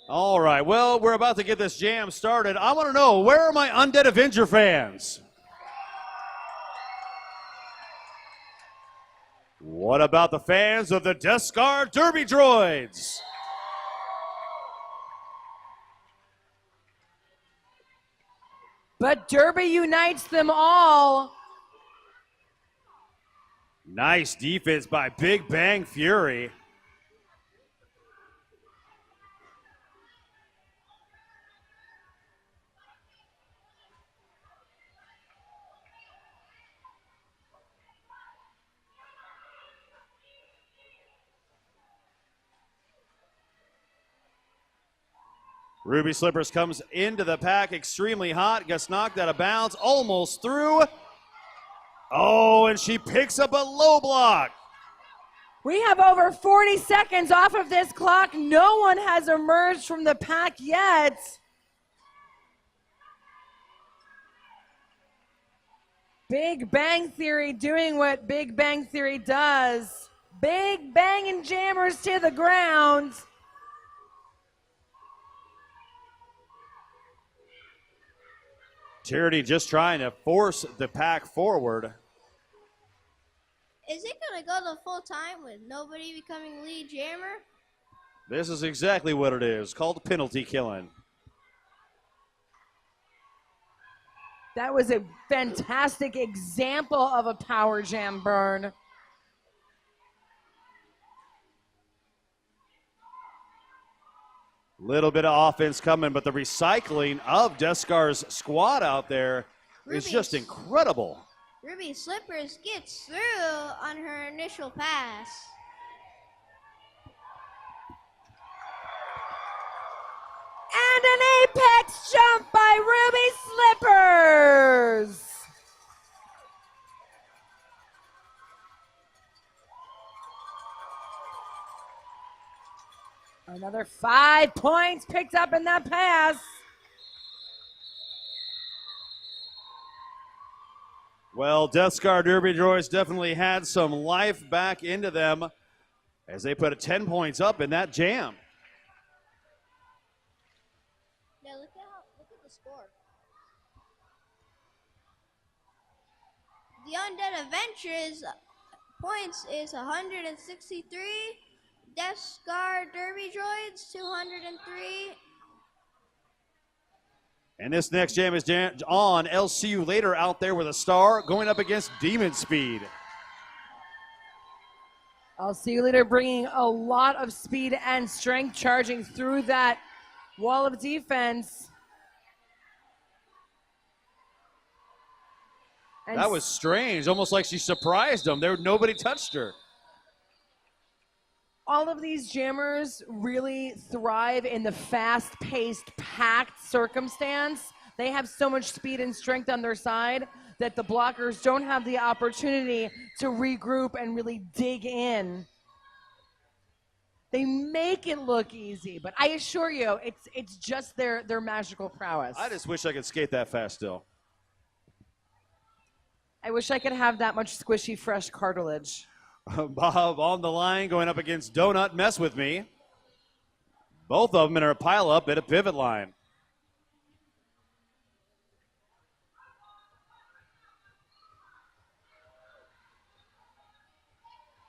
All right, well, we're about to get this jam started. I want to know, where are my Undead Avenger fans? What about the fans of the Death Star Derby Droids? But Derby unites them all. Nice defense by Big Bang Fury. Ruby Slippers comes into the pack extremely hot, gets knocked out of bounds, almost through. Oh, and she picks up a low block. We have over 40 seconds off of this clock. No one has emerged from the pack yet. Big Bang Theory doing what Big Bang Theory does. Big Bang and jammers to the ground. Tyranny just trying to force the pack forward. Is it going to go the full time with nobody becoming lead jammer? This is exactly what it is, called penalty killing. That was a fantastic example of a power jam burn. Little bit of offense coming, but the recycling of Death Scar's squad out there is just incredible. Ruby Slippers gets through on her initial pass. And an apex jump by Ruby Slippers. Another 5 points picked up in that pass. Well, Death Scar Derby Droids definitely had some life back into them as they put 10 points up in that jam. Yeah, look at the score. The Undead Avengers points is 163. Death Scar Derby Droids 203. And this next jam is on. I'll see you later out there with a star going up against Demon Speed. I'll see you later, bringing a lot of speed and strength, charging through that wall of defense. And That was strange, almost like she surprised them. Nobody touched her. all of these jammers really thrive in the fast-paced, packed circumstance. They have so much speed and strength on their side that the blockers don't have the opportunity to regroup and really dig in. They make it look easy, but I assure you, it's just their magical prowess. I just wish I could skate that fast still. I wish I could have that much squishy, fresh cartilage. Bob on the line going up against Donut Mess With Me. Both of them in a pile up at a pivot line.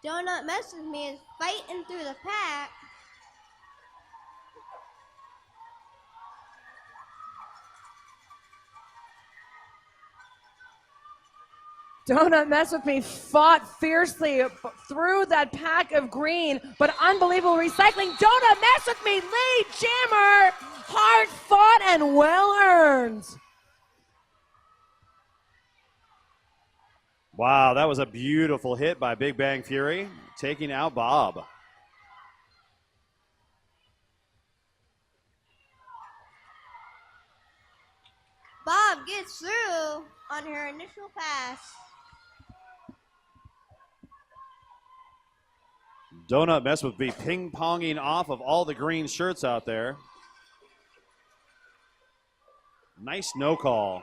Donut Mess With Me is fighting through the pack. Donut Mess With Me fought fiercely through that pack of green, but unbelievable recycling. Donut Mess With Me, lead jammer, hard fought and well earned. Wow, that was a beautiful hit by Big Bang Fury, taking out Bob. Bob gets through on her initial pass. Donut Mess With Me ping-ponging off of all the green shirts out there. Nice no call.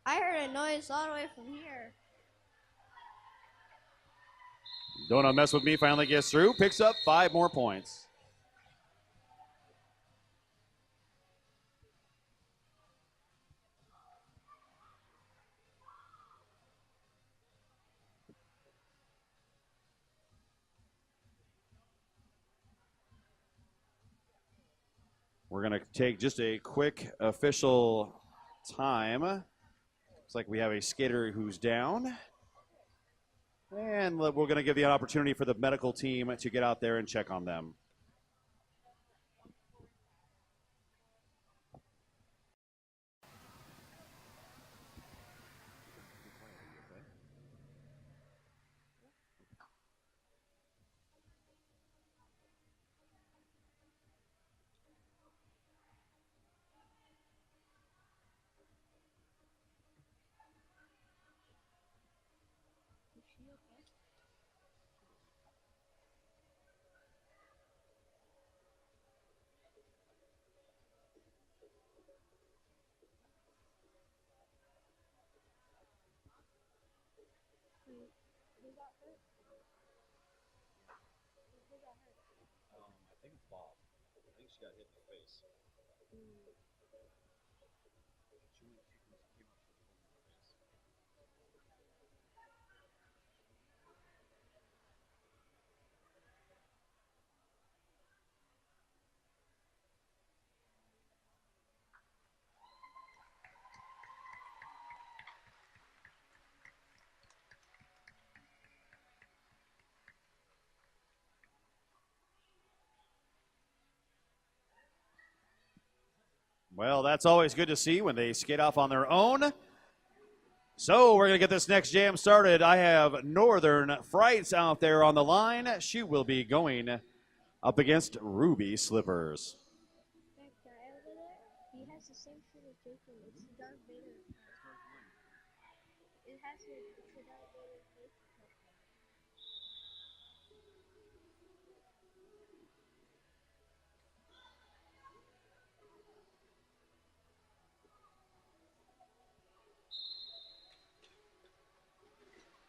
I heard a noise all the way from here. Donut Mess With Me finally gets through, picks up 5 more points. We're going to take just a quick official time. Looks like we have a skater who's down. And we're going to give the opportunity for the medical team to get out there and check on them. I think it's Bob. I think she got hit in the face. Well, that's always good to see when they skate off on their own. So we're going to get this next jam started. I have Northern Frights out there on the line. She will be going up against Ruby Slippers. That guy over there, he has the same shirt as Jason. It's Darth Vader. It has the Darth Vader face.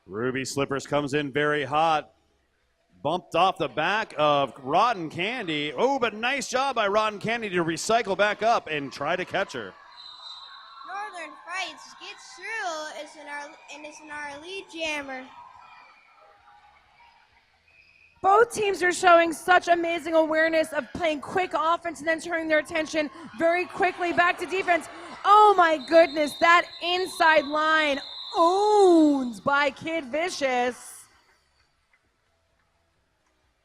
Ruby Slippers comes in very hot. Bumped off the back of Rotten Candy. Oh, but nice job by Rotten Candy to recycle back up and try to catch her. Northern Frights gets through. It's in our lead jammer. Both teams are showing such amazing awareness of playing quick offense and then turning their attention very quickly back to defense. Oh my goodness, that inside line owned by Kid Vicious.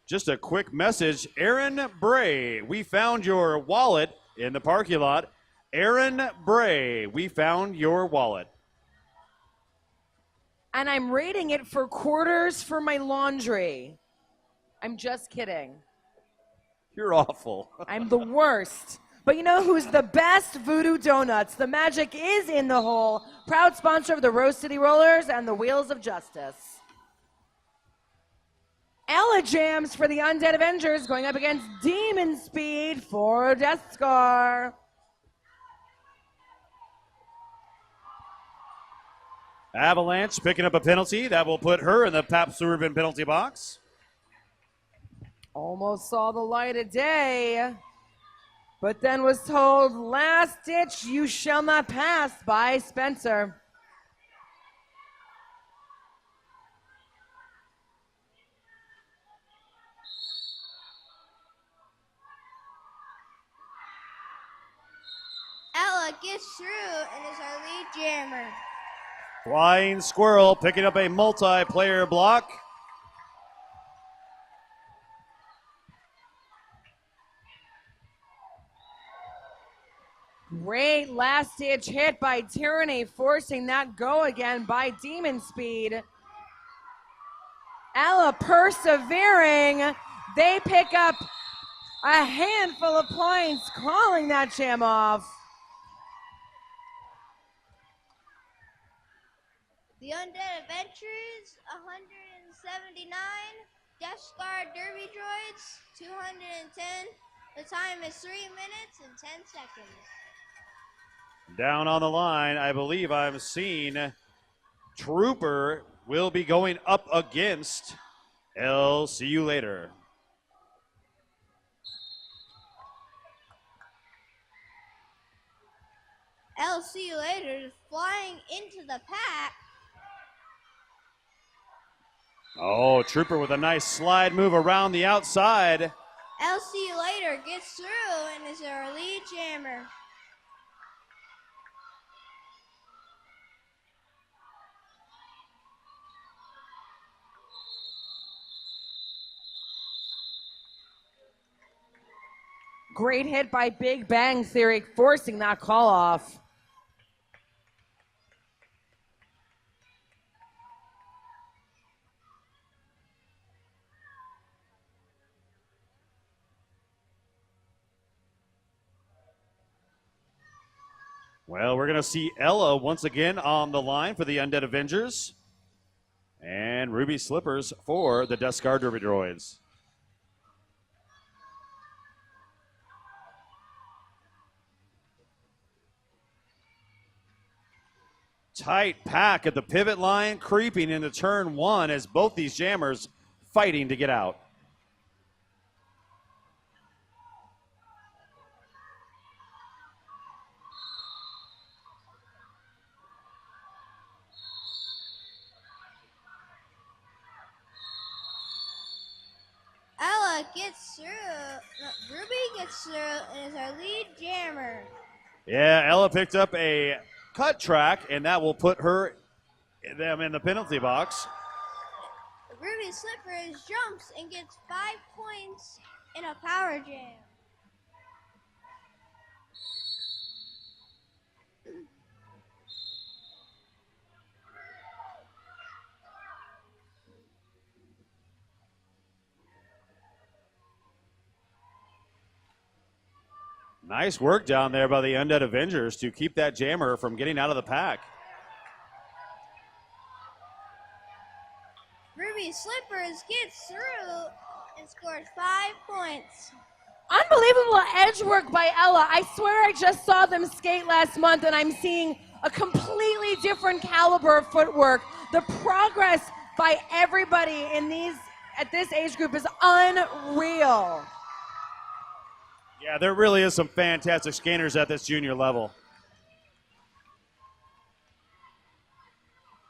Just a quick message. Aaron Bray, we found your wallet in the parking lot. Aaron Bray, we found your wallet. And I'm rating it for quarters for my laundry. I'm just kidding. You're awful. I'm the worst. But you know who's the best voodoo donuts? The magic is in the hole. Proud sponsor of the Rose City Rollers and the Wheels of Justice. Ella jams for the Undead Avengers going up against Demon Speed for Death Scar. Avalanche picking up a penalty. That will put her in the Pabst-Rubin penalty box. Almost saw the light of day, but then was told, last ditch, you shall not pass, by Spencer. Ella gets through and is our lead jammer. Flying Squirrel picking up a multiplayer block. Great last-ditch hit by Tyranny, forcing that go again by Demon Speed. Ella persevering. They pick up a handful of points, calling that jam off. The Undead Avengers, 179. Death Scar Derby Droids, 210. The time is 3 minutes and 10 seconds. Down on the line, I believe I'm seeing Trooper will be going up against L. See you later. I'll see you later, flying into the pack. Oh, Trooper with a nice slide move around the outside. I'll see you later gets through and is our lead jammer. Great hit by Big Bang Theory, forcing that call off. Well, we're going to see Ella once again on the line for the Undead Avengers. And Ruby Slippers for the Death Scar Derby Droids. Tight pack at the pivot line, creeping into turn one as both these jammers fighting to get out. Ella gets through, Ruby gets through and is our lead jammer. Yeah, Ella picked up a cut track, and that will put them in the penalty box. Ruby Slippers jumps and gets 5 points in a power jam. Nice work down there by the Undead Avengers to keep that jammer from getting out of the pack. Ruby Slippers gets through and scores 5 points. Unbelievable edge work by Ella. I swear I just saw them skate last month and I'm seeing a completely different caliber of footwork. The progress by everybody at this age group is unreal. Yeah, there really is some fantastic skaters at this junior level.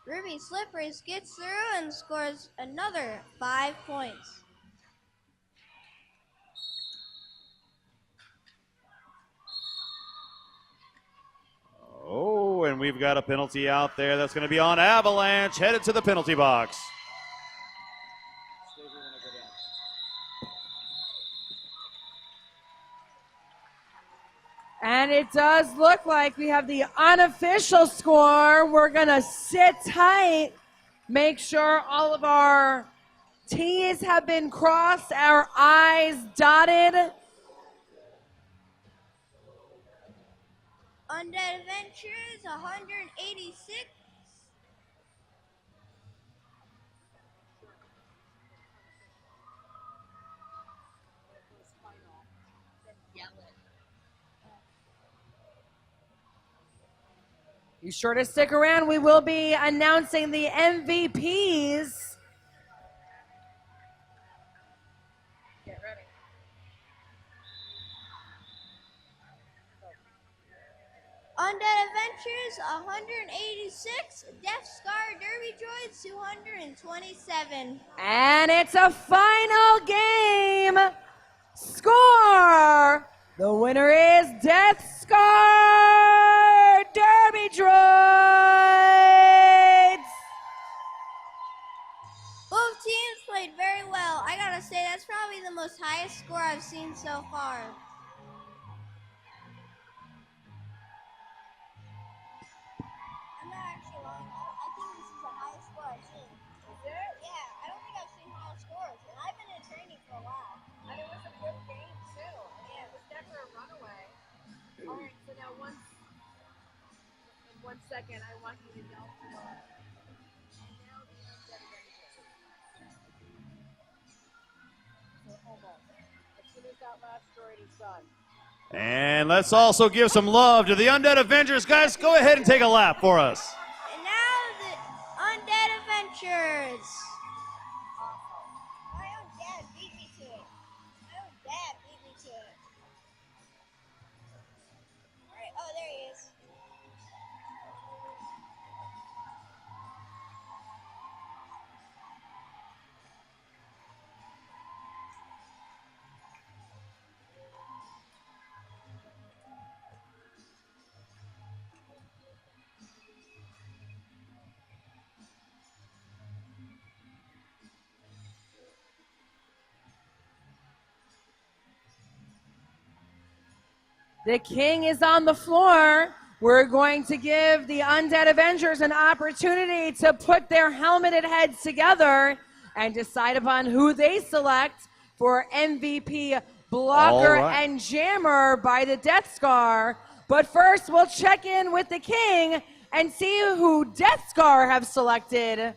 Ruby Slippers gets through and scores another 5 points. Oh, and we've got a penalty out there that's going to be on Avalanche, headed to the penalty box. And it does look like we have the unofficial score. We're going to sit tight, make sure all of our T's have been crossed, our I's dotted. Undead Avengers 186. Be sure to stick around. We will be announcing the MVPs. Get ready. Undead Avengers 186. Death Scar Derby Droids 227. And it's a final game. Score! The winner is Death Scar Derby Droids. Both teams played very well. I gotta say, that's probably the most highest score I've seen so far. I'm not actually lying. I think this is the highest score I've seen. Is it? Yeah, I don't think I've seen higher scores. And I've been in training for a while. And it was a good game, too. Yeah, it was never a runaway. All right, so now in 1 second, I want you to yell for now the Undead Avengers. So almost. As soon as that last droid is done. And let's also give some love to the Undead Avengers. Guys, go ahead and take a lap for us. And now the Undead Adventures. My own dad beat me to it. Alright, oh, there he is. The king is on the floor. We're going to give the Undead Avengers an opportunity to put their helmeted heads together and decide upon who they select for MVP blocker and jammer by the Death Scar. But first, we'll check in with the king and see who Death Scar have selected.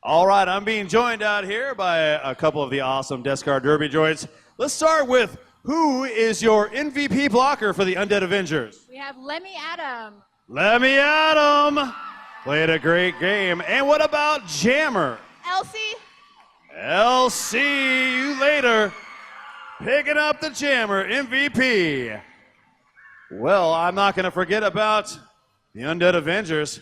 All right, I'm being joined out here by a couple of the awesome Death Scar Derby droids. Let's start with who is your MVP blocker for the Undead Avengers? We have Lemmy Adam. Lemmy Adam played a great game. And what about Jammer? Elsie. I'll see you later. Picking up the Jammer MVP. Well, I'm not going to forget about the Undead Avengers.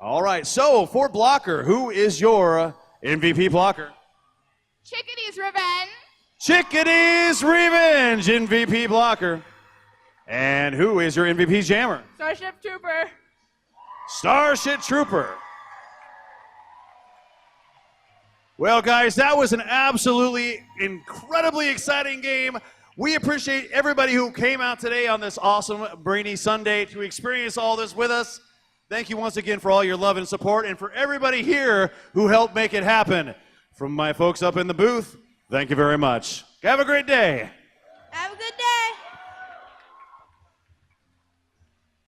All right, so for blocker, who is your MVP blocker? Chickadee's Revenge. Chickadee's Revenge MVP blocker. And who is your MVP jammer? Starship Trooper. Starship Trooper. Well, guys, that was an absolutely incredibly exciting game. We appreciate everybody who came out today on this awesome Brainy Sunday to experience all this with us. Thank you once again for all your love and support, and for everybody here who helped make it happen. From my folks up in the booth, thank you very much. Have a great day. Have a good day.